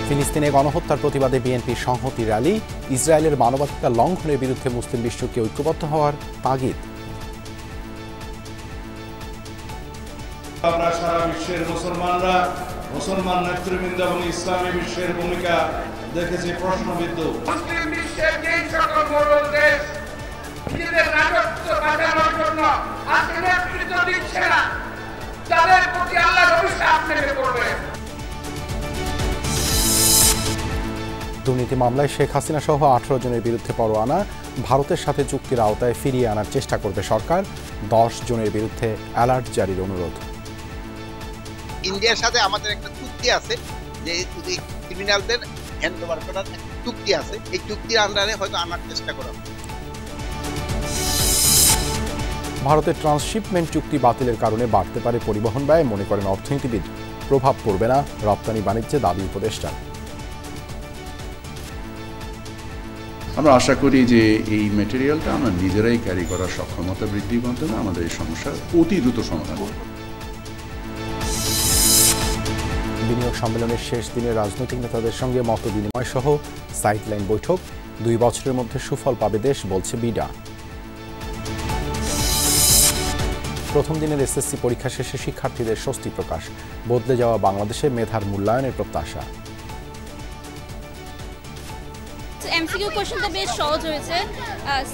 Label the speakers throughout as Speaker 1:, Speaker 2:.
Speaker 1: ফিলিস্তিনে গণহত্যার প্রতিবাদে বিএনপির সংহতি র্যালি, ইসরায়েলের মানবাধিকার লঙ্ঘনের বিরুদ্ধে মুসলিম বিশ্বকে ঐক্যবদ্ধ হওয়ার তাগিদ।
Speaker 2: আমরা সারা বিশ্বের মুসলমান নেতৃবৃন্দ এবং ইসলামী বিশ্বের ভূমিকা দেখেছি প্রশ্নবিদ্ধ।
Speaker 3: মুসলিম বিশ্বের যে সকল বড় দেশ নিজেদের রাজত্ব বাঁচানোর জন্য আজকে নেতৃত্ব দিচ্ছে না, তাদের প্রতি আল্লাহর অভিশাপ নেমে পড়বে।
Speaker 1: দুর্নীতি মামলায় শেখ হাসিনা সহ 18 জনের বিরুদ্ধে পরোয়ানা, ভারতের সাথে চুক্তির আওতায় ফিরিয়ে আনার চেষ্টা করবে সরকার, 10 জনের বিরুদ্ধে অ্যালার্ট জারির অনুরোধ।
Speaker 4: ইন্ডিয়ার সাথে আমাদের একটা চুক্তি আছে যে ক্রিমিনালদের হ্যান্ড ওভার করার চুক্তি আছে, এই চুক্তির আন্ডারে হয়তো আনার চেষ্টা করা।
Speaker 1: ভারতের ট্রান্সশিপমেন্ট চুক্তি বাতিলের কারণে বাড়তে পারে পরিবহন ব্যয়, মনে করেন অর্থনীতিবিদ। প্রভাব পড়বে না রপ্তানি বাণিজ্যে, দাবি উপদেষ্টা।
Speaker 5: আমরা আশা করি যে এই ম্যাটেরিয়ালটা আমরা নিজেরাই ক্যারি করার সক্ষমতা বৃদ্ধির মাধ্যমে আমাদের এই সমস্যার অতি দ্রুত সমাধান করব।
Speaker 1: বিনিয়োগ সম্মেলনের শেষ দিনে রাজনৈতিক নেতাদের সঙ্গে মত বিনিময় সহ সাইডলাইন বৈঠক, 2 বছরের মধ্যে সুফল পাবে দেশ, বলছে বিডা। প্রথম দিনের এসএসসি পরীক্ষা শেষে শিক্ষার্থীদের স্বস্তি প্রকাশ, বদলে যাওয়া বাংলাদেশে মেধার মূল্যায়নের প্রত্যাশা।
Speaker 6: এমসিকিউ কোশ্চেনটা বেশ সহজ হয়েছে,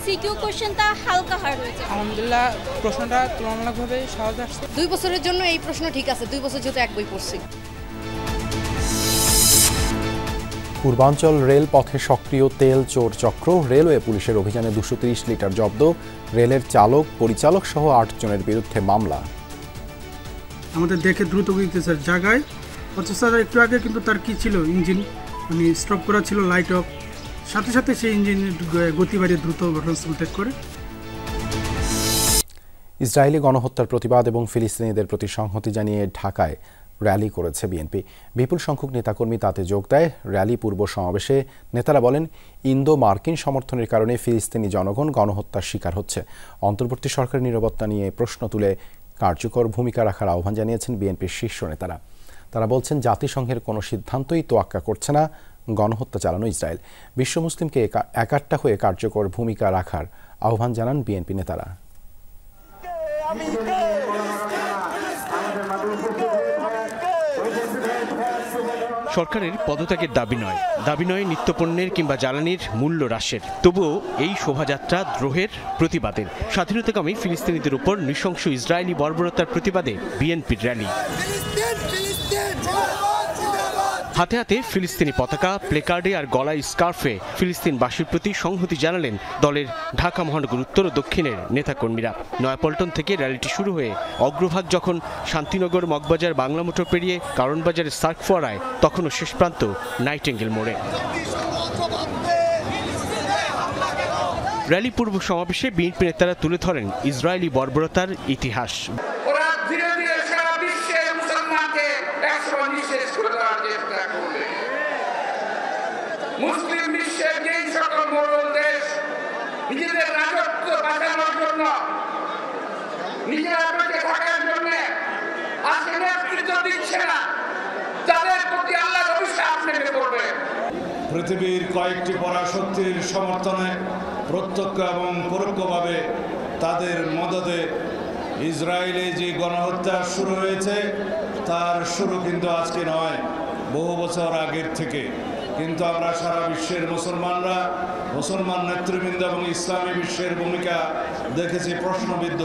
Speaker 6: সিকিউ কোশ্চেনটা হালকা হার্ড হয়েছে।
Speaker 7: আলহামদুলিল্লাহ প্রশ্নটা তুলনামূলকভাবে সহজ আসছে।
Speaker 8: 2 বছরের জন্য এই প্রশ্ন ঠিক আছে, 2 বছর যেহেতু এক বই পড়ছি।
Speaker 1: পূর্বাঞ্চল রেল পথে সক্রিয় তেল চোর চক্র, রেলওয়ে পুলিশের অভিযানে 230 লিটার জব্দ, রেলের চালক পরিচালক সহ 8 জনের বিরুদ্ধে মামলা।
Speaker 9: আমাদের দেখে দ্রুত গতিতে স্যার জায়গায়, অথচ স্যার একটু আগে কিন্তু তার কি ছিল, ইঞ্জিন মানে স্টপ করা ছিল, লাইট অফ, সাথে সাথে সেই ইঞ্জিনের গতি বাড়িয়ে দ্রুত ঘটনাস্থল ত্যাগ করে।
Speaker 1: ইসরায়েলি গণহত্যার প্রতিবাদ এবং ফিলিস্তিনিদের প্রতি সংহতি জানিয়ে ঢাকায় র্যালি করেছে বিএনপি। বিপুল সংখ্যক নেতাকর্মী তাতে যোগ দেয়। র্যালি পূর্ব সমাবেশে নেতারা বলেন, ইন্দো মার্কিন সমর্থনের কারণে ফিলিস্তিনি জনগণ গণহত্যার শিকার হচ্ছে। অন্তর্বর্তী সরকারের নিরাপত্তা নিয়ে প্রশ্ন তুলে কার্যকর ভূমিকা রাখার আহ্বান জানিয়েছেন বিএনপির শীর্ষ নেতারা। তারা বলছেন, জাতিসংঘের কোনো সিদ্ধান্তই তোয়াক্কা করছে না গণহত্যা চালানো ইসরায়েল। বিশ্ব মুসলিমকে একাট্টা হয়ে কার্যকর ভূমিকা রাখার আহ্বান জানান বিএনপি নেতারা।
Speaker 10: সরকারের পদত্যাগের দাবি নয় নিত্যপণ্যের কিংবা জ্বালানির মূল্য হ্রাসের। তবুও এই শোভাযাত্রা দ্রোহের প্রতিবাদের, স্বাধীনতাকামী ফিলিস্তিনিদের উপর নৃশংস ইসরায়েলি বর্বরতার প্রতিবাদে বিএনপির র্যালি। হাতে হাতে ফিলিস্তিনি পতাকা, প্লেকার্ডে আর গলায় স্কার্ফে ফিলিস্তিনবাসীর প্রতি সংহতি জানালেন দলের ঢাকা মহানগর উত্তর ও দক্ষিণের নেতাকর্মীরা। নয়াপল্টন থেকে র্যালিটি শুরু হয়ে অগ্রভাগ যখন শান্তিনগর, মগবাজার, বাংলা মোটর পেরিয়ে কারণবাজারের সার্ক ফোয়ারায়, তখনও শেষ প্রান্ত নাইটেঙ্গেল মোড়ে। র্যালি পূর্ব সমাবেশে বিএনপি নেতারা তুলে ধরেন ইসরায়েলি বর্বরতার ইতিহাস।
Speaker 3: মুসলিম বিশ্বের যে সকল বড় দেশ নিজেদের রাজত্ব বাঁচানোর জন্য, নিজেরা বেঁচে থাকার জন্য আজকে নেতৃত্ব দিচ্ছে না, তাদের প্রতি আল্লাহর অভিশাপ নেমে পড়বে।
Speaker 2: পৃথিবীর কয়েকটি পরাশক্তির সমর্থনে প্রত্যক্ষ এবং পরোক্ষভাবে তাদের মদদে ইসরায়েলে যে গণহত্যা শুরু হয়েছে, তার শুরু কিন্তু আজকে নয়, বহু বছর আগের থেকে। কিন্তু আমরা সারা বিশ্বের মুসলমান নেতৃবৃন্দ এবং ইসলামী বিশ্বের ভূমিকা দেখেছি প্রশ্নবিদ্ধ।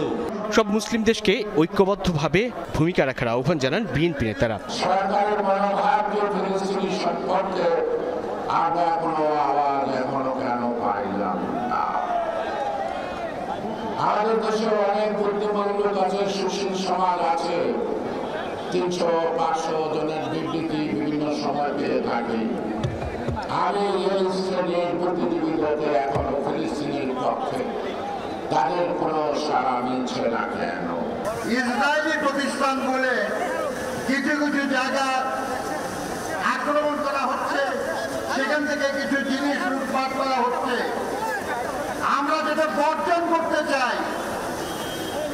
Speaker 10: সব মুসলিম দেশকে ঐক্যবদ্ধভাবে ভূমিকা রাখার আহ্বান জানান বিএনপি নেতারা।
Speaker 3: সরকারের মনোভাব ফিলিস্তিনি সম্পর্কে আমরা কোনো আওয়াজ এখনো কেন পাইলাম না? আমাদের দেশে অনেক বুদ্ধিমান লোক আছে, সুশীল সমাজ আছে, 300-500 জনের বিবৃতি বিভিন্ন সময় পেয়ে থাকি। আমি এই শ্রেণীর বুদ্ধিজীবীদেরকে এখনো ফিলিস্তিনের পক্ষে তাদের কোনো সাড়া মিলছে না কেন?
Speaker 11: ইসরায়েলি প্রতিষ্ঠান বলে কিছু কিছু জায়গা আক্রমণ করা হচ্ছে, সেখান থেকে কিছু জিনিস লুটপাট করা হচ্ছে। আমরা যেটা বর্জন করতে চাই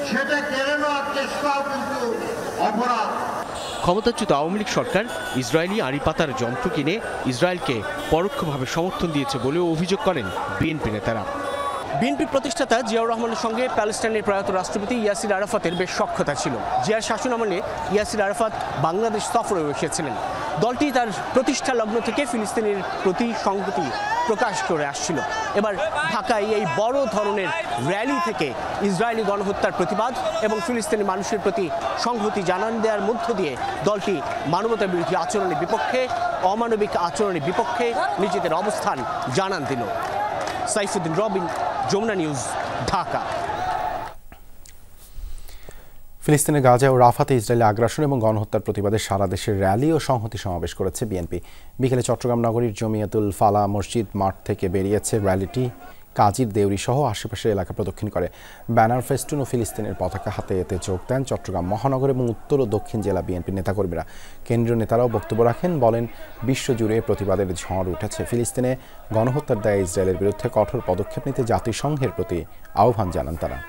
Speaker 11: সেটা কেড়ে নেওয়ার চেষ্টাও কিন্তু অপরাধ।
Speaker 10: ক্ষমতাচ্যুত আওয়ামী লীগ সরকার ইসরায়েলি আড়ি পাতার যন্ত্র কিনে ইসরায়েলকে পরোক্ষভাবে সমর্থন দিয়েছে বলেও অভিযোগ করেন বিএনপি নেতারা। বিএনপি প্রতিষ্ঠাতা জিয়াউর রহমানের সঙ্গে প্যালেস্টাইনের প্রয়াত রাষ্ট্রপতি ইয়াসির আরাফাতের বেশ সখ্যতা ছিল। জিয়ার শাসনামলে ইয়াসির আরাফাত বাংলাদেশ সফরে এসেছিলেন। দলটি তার প্রতিষ্ঠা লগ্ন থেকে ফিলিস্তিনের প্রতি সংহতি প্রকাশ করে আসছিল। এবার ঢাকায় এই বড় ধরনের র্যালি থেকে ইসরায়েলি গণহত্যার প্রতিবাদ এবং ফিলিস্তিনি মানুষের প্রতি সংহতি জানান দেওয়ার মধ্য দিয়ে দলটি মানবতা বিরোধী আচরণের বিপক্ষে, অমানবিক আচরণের বিপক্ষে নিজেদের অবস্থান জানান দিল। সাইফুদ্দিন রবিন, যমুনা নিউজ, ঢাকা।
Speaker 1: ফিলিস্তিনের গাজা ও রাফাতে ইসরায়েলি আগ্রাসন এবং গণহত্যার প্রতিবাদে সারা দেশের র্যালি ও সংহতি সমাবেশ করেছে বিএনপি। বিকেলে চট্টগ্রাম নগরীর জমিয়াতুল ফালাহ মসজিদ মাঠ থেকে বেরিয়েছে র্যালিটি। কাজীর দেউরি সহ আশেপাশের এলাকা প্রদক্ষিণ করে ব্যানার, ফেস্টুন ও ফিলিস্তিনের পতাকা হাতে এতে যোগ দেন চট্টগ্রাম মহানগর এবং উত্তর ও দক্ষিণ জেলা বিএনপির নেতাকর্মীরা। কেন্দ্রীয় নেতারাও বক্তব্য রাখেন, বলেন বিশ্বজুড়ে প্রতিবাদের ঝড় উঠেছে। ফিলিস্তিনে গণহত্যার দায়ে ইসরায়েলের বিরুদ্ধে কঠোর পদক্ষেপ নিতে জাতিসংঘের প্রতি আহ্বান জানান তারা।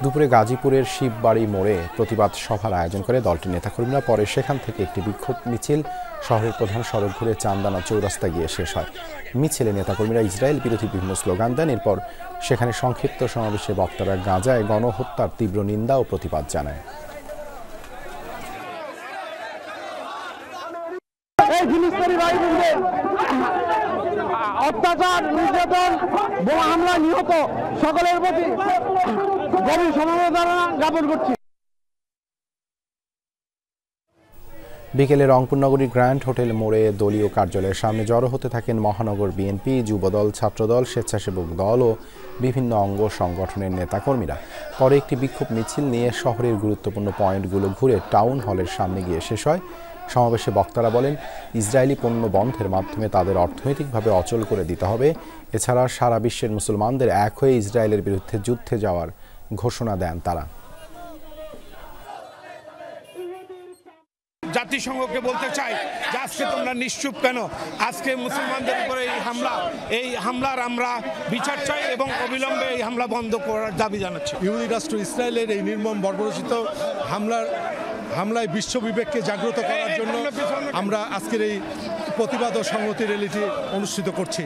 Speaker 1: দুপুরে গাজীপুরের শিববাড়ি মোড়ে প্রতিবাদ সভার আয়োজন করে দলটির নেতাকর্মীরা। পরে সেখান থেকে একটি বিক্ষোভ মিছিল শহরের প্রধান সড়ক ঘুরে চান্দানা চৌরাস্তায় গিয়ে শেষ হয়। মিছিলে নেতাকর্মীরা ইসরায়েল বিরোধী বিভিন্ন স্লোগান দেন। এরপর সেখানে সংক্ষিপ্ত সমাবেশে বক্তারা গাজায় গণহত্যার তীব্র নিন্দা ও প্রতিবাদ জানায়।
Speaker 12: অত্যাচার, নির্যাতন, বোমা হামলা, নিহত সকলের প্রতি গভীর সমবেদনা জ্ঞাপন করছি।
Speaker 1: বিকেলে রংপুর নগরীর গ্র্যান্ড হোটেল মোড়ে দলীয় কার্যালয়ের সামনে জড়ো হতে থাকেন মহানগর বিএনপি, যুবদল, ছাত্রদল, স্বেচ্ছাসেবক দল ও বিভিন্ন অঙ্গ সংগঠনের নেতাকর্মীরা। পরে একটি বিক্ষোভ মিছিল নিয়ে শহরের গুরুত্বপূর্ণ পয়েন্টগুলো ঘুরে টাউন হলের সামনে গিয়ে শেষ হয়। সমাবেশে বক্তারা বলেন, ইসরায়েলি পণ্য বন্ধের মাধ্যমে তাদের অর্থনৈতিকভাবে অচল করে দিতে হবে। এছাড়া সারা বিশ্বের মুসলমানদের এক হয়ে ইসরায়েলের বিরুদ্ধে যুদ্ধে যাওয়ার ঘোষণা দেন তারা।
Speaker 13: জাতিসংঘকে বলতে চাই যে আজকে তোমরা নিশ্চুপ কেন? আজকে মুসলমানদের উপরে এই হামলার আমরা বিচার চাই এবং অবিলম্বে এই হামলা বন্ধ করার দাবি জানাচ্ছি।
Speaker 14: ইহুদি রাষ্ট্র ইসরায়েলের এই নির্মম বর্বরোচিত হামলায় বিশ্ব বিবেককে জাগ্রত করার জন্য আমরা আজকের এই প্রতিবাদ ও সংহতি র্যালিটি অনুষ্ঠিত করছি।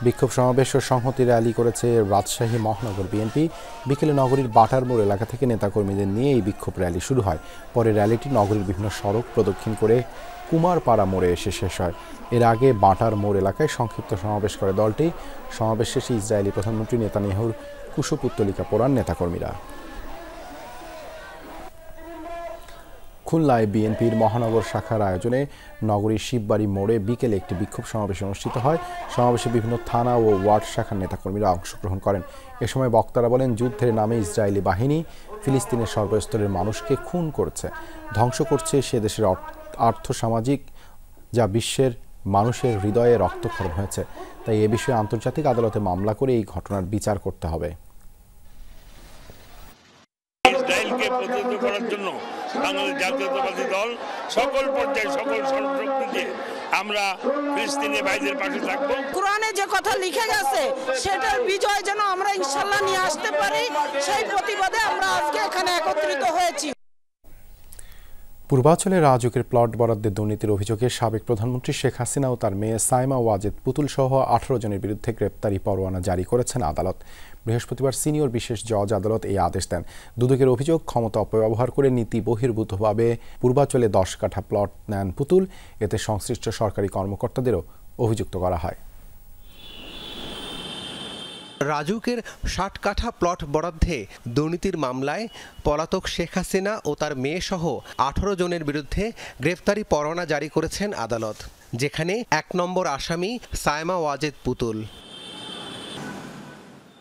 Speaker 1: বিক্ষোভ সমাবেশ ও সংহতি র্যালি করেছে রাজশাহী মহানগর বিএনপি। বিকেলে নগরীর বাটার মোড় এলাকা থেকে নেতাকর্মীদের নিয়ে এই বিক্ষোভ র্যালি শুরু হয়। পরে র্যালিটি নগরীর বিভিন্ন সড়ক প্রদক্ষিণ করে কুমারপাড়া মোড়ে এসে শেষ হয়। এর আগে বাটার মোড় এলাকায় সংক্ষিপ্ত সমাবেশ করে দলটি। সমাবেশ শেষে ইসরায়েলি প্রধানমন্ত্রী নেতানিয়াহুর কুশপুত্তলিকা পোড়ান নেতাকর্মীরা। খুলনায় বিএনপির মহানগর শাখার আয়োজনে নগরীর শিববাড়ি মোড়ে বিকেলে একটি বিক্ষোভ সমাবেশ অনুষ্ঠিত হয়। সমাবেশে বিভিন্ন থানা ও ওয়ার্ড শাখার নেতাকর্মীরা অংশগ্রহণ করেন। এ সময় বক্তারা বলেন, যুদ্ধের নামে ইসরায়েলি বাহিনী ফিলিস্তিনের সর্বস্তরের মানুষকে খুন করছে, ধ্বংস করছে সে দেশের আর্থসামাজিক, যা বিশ্বের মানুষের হৃদয়ে রক্তক্ষরণ হয়েছে। তাই এ বিষয়ে আন্তর্জাতিক আদালতে মামলা করে এই ঘটনার বিচার করতে হবে।
Speaker 15: ইসরায়েলকে প্রতিহত করার জন্য বাংলাদেশ জাতীয়তাবাদী দল সকল পর্যায়ে সকল শক্তি দিয়ে আমরা ফিলিস্তিনি ভাইদের পাশে থাকবো।
Speaker 16: কোরআনে যে কথা লিখে গেছে সেটার বিজয় যেন আমরা ইনশাআল্লাহ নিয়ে আসতে পারি, সেই প্রতিবাদে আমরা আজকে এখানে একত্রিত হয়েছি।
Speaker 1: পূর্বাঞ্চলে রাজুকের প্লট বরাদ্দের দুর্নীতির অভিযোগে সাবেক প্রধানমন্ত্রী শেখ হাসিনা ও তার মেয়ে সাইমা ওয়াজেদ পুতুল সহ 18 জনের বিরুদ্ধে গ্রেপ্তারি পরোয়ানা জারি করেছেন আদালত। বৃহস্পতিবার সিনিয়র বিশেষ জজ আদালত এই আদেশ দেন। দুদকের অভিযোগ, ক্ষমতা অপব্যবহার করে নীতি বহির্ভূতভাবে পূর্বাঞ্চলে 10 কাঠা প্লট নেন পুতুল। এতে সংশ্লিষ্ট সরকারি কর্মকর্তাদেরও অভিযুক্ত করা হয়।
Speaker 17: রাজুকের 60 কাঠা প্লট বরাদ্দে দুর্নীতির মামলায় পলাতক শেখ হাসিনা ও তার মেয়েসহ 18 জনের বিরুদ্ধে গ্রেফতারি পরোয়ানা জারি করেছেন আদালত, যেখানে 1 নম্বর আসামি সাইমা ওয়াজেদ পুতুল।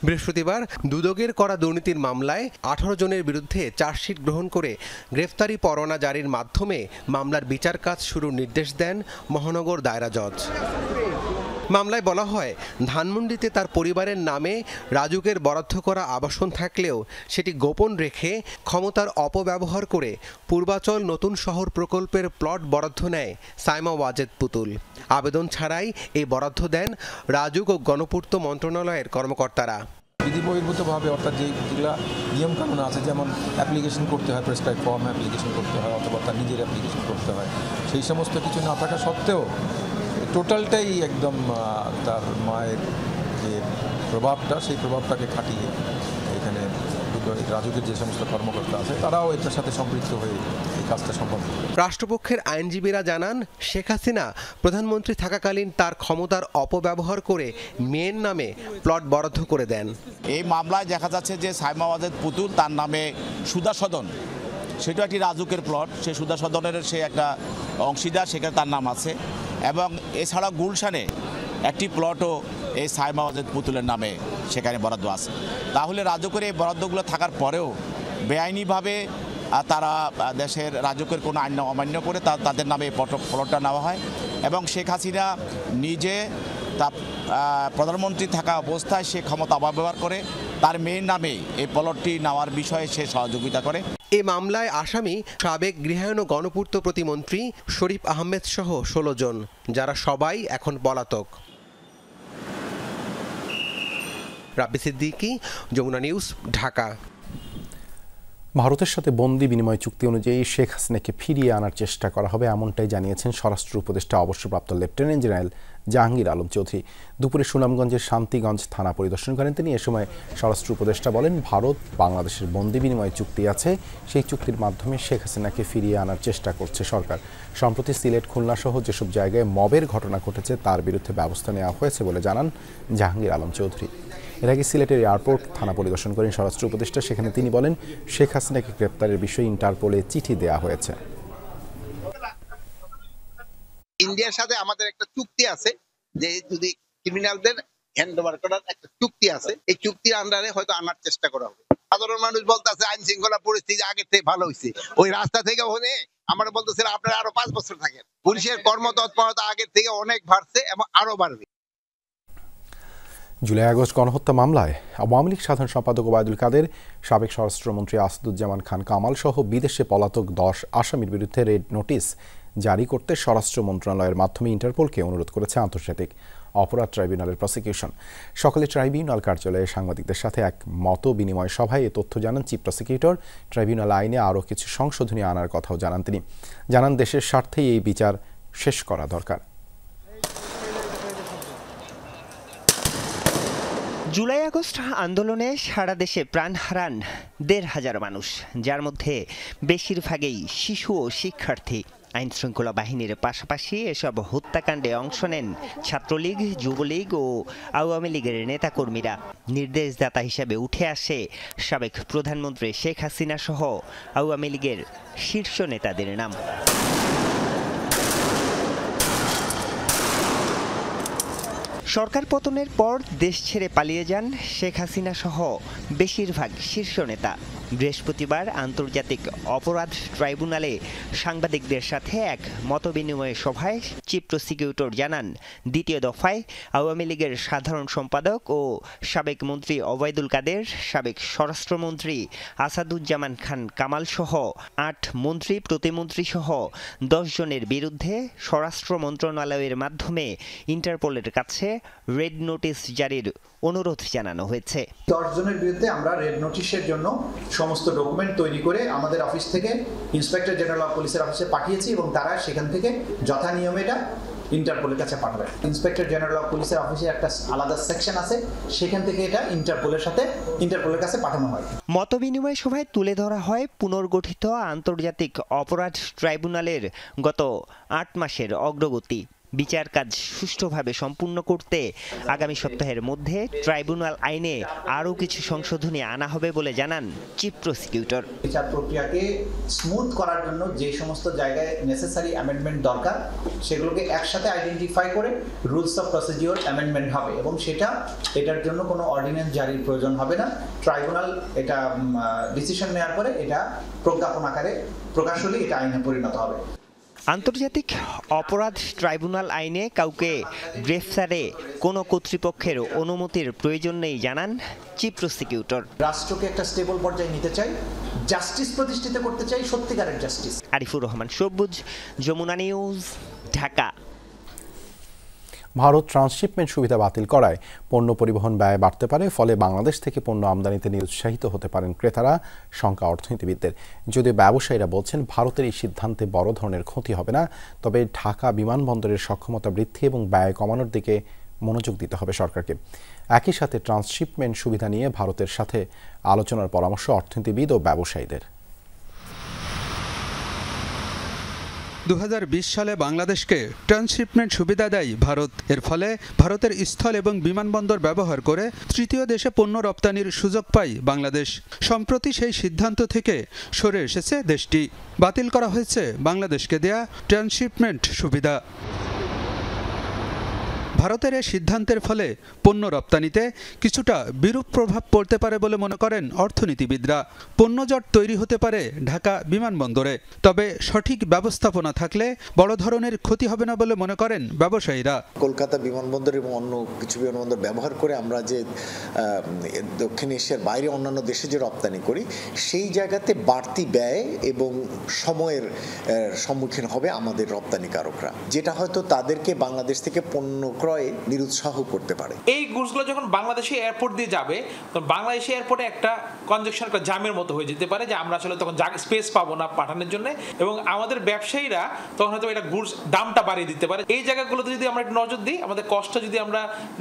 Speaker 17: বৃহস্পতিবার দুদকের করা দুর্নীতির মামলায় 18 জনের বিরুদ্ধে চার্জশিট গ্রহণ করে গ্রেফতারি পরোয়ানা জারির মাধ্যমে মামলার বিচার কাজ শুরুর নির্দেশ দেন মহানগর দায়রা জজ। মামলায় বলা হয়, ধানমন্ডিতে তার পরিবারের নামে রাজুকের বরাদ্দ করা আবাসন থাকলেও সেটি গোপন রেখে ক্ষমতার অপব্যবহার করে পূর্বাচল নতুন শহর প্রকল্পের প্লট বরাদ্দ নেয় সাইমা ওয়াজেদ পুতুল। আবেদন ছাড়াই এই বরাদ্দ দেন রাজুক ও গণপূর্ত মন্ত্রণালয়ের কর্মকর্তারা।
Speaker 18: বিধি বহির্ভূতভাবে, অর্থাৎ যেগুলো নিয়মকানুন আছে, যেমন অ্যাপ্লিকেশন করতে হয়, প্রেসক্রাইব ফর্ম অ্যাপ্লিকেশন করতে হয় অথবা তার নিজের অ্যাপ্লিকেশন করতে হয়, সেই সমস্ত কিছু না থাকা সত্ত্বেও টোটালটাই একদম তার মায়ের যে প্রভাবটা, সেই প্রভাবটাকে খাটিয়ে এখানে রাজুকের যে সমস্ত কর্মকর্তা আছে তারাও এটার সাথে সম্পৃক্ত হয়ে এই কাজটা সম্ভব।
Speaker 17: রাষ্ট্রপক্ষের আইনজীবীরা জানান, শেখ হাসিনা প্রধানমন্ত্রী থাকাকালীন তার ক্ষমতার অপব্যবহার করে মেয়ের নামে প্লট বরাদ্দ করে দেন।
Speaker 19: এই মামলায় দেখা যাচ্ছে যে সাইমা ওয়াজেদ পুতুল, তার নামে সুধা সদন, সেটা একটি রাজুকের প্লট, সেই সুধা সদনের সে একটা অংশীদার, সেখানে তার নাম আছে। এবং এছাড়া গুলশানে একটি প্লটও এই সাইমা ওয়াজেদ পুতুলের নামে সেখানে বরাদ্দ আছে। তাহলে রাজুকের এই বরাদ্দগুলো থাকার পরেও বেআইনিভাবে তারা দেশের রাজুকের কোনো আইন অমান্য করে তাদের নামে প্লটটা নেওয়া হয় এবং শেখ হাসিনা নিজে তা প্রধানমন্ত্রী থাকা অবস্থায় সে ক্ষমতা অপব্যবহার করে তার মেয়ের নামে এই প্লটটি নেওয়ার বিষয়ে সে সহযোগিতা করে।
Speaker 17: এ মামলায় আসামি সাবেক গৃহায়ণ ও গণপূর্ত প্রতিমন্ত্রী শরীফ আহমেদ সহ 16 জন, যারা সবাই এখন পলাতক। রাব্বি সিদ্দিকী, যমুনা নিউজ, ঢাকা।
Speaker 1: ভারতের সাথে বন্দি বিনিময় চুক্তি অনুযায়ী শেখ হাসিনাকে ফিরিয়ে আনার চেষ্টা করা হবে, এমনটাই জানিয়েছেন স্বরাষ্ট্র উপদেষ্টা অবসরপ্রাপ্ত লেফটেন্যান্ট জেনারেল জাহাঙ্গীর আলম চৌধুরী। দুপুরে সুনামগঞ্জের শান্তিগঞ্জ থানা পরিদর্শন করেন তিনি। এ সময় স্বরাষ্ট্র উপদেষ্টা বলেন, ভারত বাংলাদেশের বন্দি বিনিময় চুক্তি আছে, সেই চুক্তির মাধ্যমে শেখ হাসিনাকে ফিরিয়ে আনার চেষ্টা করছে সরকার। সম্প্রতি সিলেট, খুলনা সহ যেসব জায়গায় মবের ঘটনা ঘটেছে তার বিরুদ্ধে ব্যবস্থা নেওয়া হয়েছে বলে জানান জাহাঙ্গীর আলম চৌধুরী। এর আগে সিলেটের এয়ারপোর্ট থানা পরিদর্শন করেন স্বরাষ্ট্র উপদেষ্টা। সেখানে তিনি বলেন, শেখ হাসিনাকে গ্রেপ্তারের বিষয়ে ইন্টারপোলে চিঠি দেওয়া হয়েছে।
Speaker 4: ইন্ডিয়ার সাথে আমাদের একটা চুক্তি আছে যে যদি ক্রিমিনালদের হ্যান্ড ওভার করার একটা চুক্তি আছে, এই চুক্তির আন্ডারে হয়তো আনার চেষ্টা করা হবে। সাধারণ মানুষ বলতেছে আইন শৃঙ্খলা পরিস্থিতি আগের থেকে ভালো হয়েছে, ওই রাস্তা থেকে হলে আমরা বলতেছি আপনারা আরো 5 বছর থাকেন। পুলিশের কর্মতৎপরতা আগের থেকে অনেক বাড়ছে এবং আরো বাড়বে।
Speaker 1: জুলাই আগস্ট গণহত্যা মামলায় আওয়ামী লীগ সাধারণ সম্পাদক ওবায়দুল কাদের, সাবেক স্বরাষ্ট্রমন্ত্রী আসাদুজ্জামান খান কামাল সহ বিদেশে পলাতক 10 আসামির বিরুদ্ধে রেড নোটিশ জারি করতে স্বরাষ্ট্র মন্ত্রণালয়ের মাধ্যমে ইন্টারপোলকে অনুরোধ করেছে আন্তর্জাতিক অপরাধ ট্রাইব্যুনালের প্রসিকিউশন। সকালে ট্রাইব্যুনাল কার্যালয়ে সাংবাদিকদের সাথে এক মত বিনিময় সভায় এ তথ্য জানান চিফ প্রসিকিউটর। ট্রাইব্যুনাল আইনে আরও কিছু সংশোধনী আনার কথাও জানান তিনি। জানান, দেশের স্বার্থেই এই বিচার শেষ করা দরকার।
Speaker 20: জুলাই আগস্ট আন্দোলনে সারা দেশে প্রাণ হারান 1,500 মানুষ, যার মধ্যে বেশিরভাগই শিশু ও শিক্ষার্থী। আইন শৃঙ্খলা বাহিনীর পাশাপাশি এসব হত্যাকাণ্ডে অংশ নেন ছাত্রলীগ, যুবলীগ ও আওয়ামী লীগের নেতাকর্মীরা। নির্দেশদাতা হিসেবে উঠে আসে সাবেক প্রধানমন্ত্রী শেখ হাসিনা সহ আওয়ামী লীগের শীর্ষ নেতাদের নাম। সরকার পতনের পর দেশ ছেড়ে পালিয়ে যান শেখ হাসিনা সহ বেশিরভাগ শীর্ষ নেতা। বৃহস্পতিবার আন্তর্জাতিক অপরাধ ট্রাইব্যুনালে সাংবাদিকদের সাথে এক মতবিনিময় সভায় চিফ প্রসিকিউটর জানান, দ্বিতীয় দফায় আওয়ামী লীগের সাধারণ সম্পাদক ও সাবেক মন্ত্রী ওবায়দুল কাদের, সাবেক স্বরাষ্ট্রমন্ত্রী আসাদুজ্জামান খান কামাল সহ 8 মন্ত্রী, প্রতিমন্ত্রী সহ 10 জনের বিরুদ্ধে স্বরাষ্ট্র মন্ত্রণালয়ের মাধ্যমে ইন্টারপোলের কাছে রেড নোটিশ জারির অনুরোধ জানানো হয়েছে।
Speaker 21: 10 জনের বিরুদ্ধে আমরা রেড নোটিশের জন্য সমস্ত ডকুমেন্ট তৈরি করে আমাদের অফিস থেকে ইন্সপেক্টর জেনারেল অফ পুলিশের অফিসে পাঠিয়েছি এবং তারা সেখান থেকে যথা নিয়মে এটা ইন্টারপোলের কাছে পাঠাবে। ইন্সপেক্টর জেনারেল অফ পুলিশের অফিসে একটা আলাদা সেকশন আছে, সেখান থেকে এটা ইন্টারপোলের কাছে পাঠানো হয়।
Speaker 20: মতবিনিময় সভায় তুলে ধরা হয় পুনর্গঠিত আন্তর্জাতিক অপরাধ ট্রাইব্যুনালের গত 8 মাসের অগ্রগতি। বিচার কাজ সুষ্ঠুভাবে সম্পূর্ণ করতে আগামী সপ্তাহের মধ্যে ট্রাইব্যুনাল আইনে আরও কিছু সংশোধনী আনা হবে বলে জানান চিফ প্রসিকিউটর।
Speaker 21: বিচার প্রক্রিয়াকে স্মুথ করার জন্য যে সমস্ত জায়গায় নেসেসারি অ্যামেন্ডমেন্ট দরকার সেগুলোকে একসাথে আইডেন্টিফাই করে রুলস অফ প্রসিডিওর অ্যামেন্ডমেন্ট হবে এবং এটার জন্য কোনো অর্ডিন্যান্স জারির প্রয়োজন হবে না। ট্রাইব্যুনাল এটা ডিসিশন নেওয়ার পরে এটা প্রজ্ঞাপন আকারে প্রকাশ হলে এটা আইনে পরিণত হবে।
Speaker 20: আন্তর্জাতিক অপরাধ ট্রাইব্যুনাল আইনে কাউকে গ্রেফতারে কোনো কর্তৃপক্ষের অনুমতির প্রয়োজন নেই জানান চিফ প্রসিকিউটর।
Speaker 21: রাষ্ট্রকে একটা স্টেবল পর্যায়ে নিতে চাই, জাস্টিস প্রতিষ্ঠিত করতে চাই, সত্যিকারের জাস্টিস।
Speaker 20: আরিফুর রহমান সবুজ, যমুনা নিউজ, ঢাকা।
Speaker 1: ভারত ট্রান্সশিপমেন্ট সুবিধা বাতিল করায় পণ্য পরিবহন ব্যয় বাড়তে পারে, ফলে বাংলাদেশ থেকে পণ্য আমদানিতে নিরুৎসাহিত হতে পারেন ক্রেতারা, শঙ্কা অর্থনীতিবিদদের। যদিও ব্যবসায়ীরা বলছেন ভারতের এই সিদ্ধান্তে বড় ধরনের ক্ষতি হবে না, তবে ঢাকা বিমানবন্দরের সক্ষমতা বৃদ্ধি এবং ব্যয় কমানোর দিকে মনোযোগ দিতে হবে সরকারকে। একই সাথে ট্রান্সশিপমেন্ট সুবিধা নিয়ে ভারতের সাথে আলোচনার পরামর্শ অর্থনীতিবিদ ও ব্যবসায়ীদের।
Speaker 5: 2020 সালে বাংলাদেশকে ট্রান্সশিপমেন্ট সুবিধা দেয় ভারত। এর ফলে ভারতের স্থল এবং বিমানবন্দর ব্যবহার করে তৃতীয় দেশে পণ্য রপ্তানির সুযোগ পায় বাংলাদেশ। সম্প্রতি সেই সিদ্ধান্ত থেকে সরে এসেছে দেশটি। বাতিল করা হয়েছে বাংলাদেশকে দেয়া ট্রান্সশিপমেন্ট সুবিধা। ভারতের এই সিদ্ধান্তের ফলে পণ্য রপ্তানিতে কিছুটা বিরূপ প্রভাব পড়তে পারে বলে মনে করেন অর্থনীতিবিদরা। পণ্যজট তৈরি হতে পারে ঢাকা বিমানবন্দরে, তবে সঠিক ব্যবস্থাপনা থাকলে বড় ধরনের ক্ষতি হবে না বলে মনে করেন ব্যবসায়ীরা।
Speaker 22: কলকাতা বিমানবন্দর এবং অন্য কিছু বিমানবন্দর ব্যবহার করে আমরা যে দক্ষিণ এশিয়ার বাইরে অন্যান্য দেশে যে রপ্তানি করি, সেই জায়গাতে বাড়তি ব্যয় এবং সময়ের সম্মুখীন হবে আমাদের রপ্তানিকারকরা, যেটা হয়তো তাদেরকে বাংলাদেশ থেকে পণ্য ক্রয়ে নিরুৎসাহ করতে পারে।
Speaker 23: এই গুডসগুলো যখন বাংলাদেশি এয়ারপোর্ট দিয়ে যাবে, তখন বাংলাদেশি এয়ারপোর্টে একটা কনজেকশন, একটা জামের মতো হয়ে যেতে পারে, যে আমরা আসলে তখন স্পেস পাবো না পাঠানোর জন্য, এবং আমাদের ব্যবসায়ীরা তখন হয়তো এটা গুডস দামটা বাড়িয়ে দিতে পারে। এই জায়গাগুলোতে যদি আমরা একটু নজর দিই, আমাদের কষ্ট যদি আমরা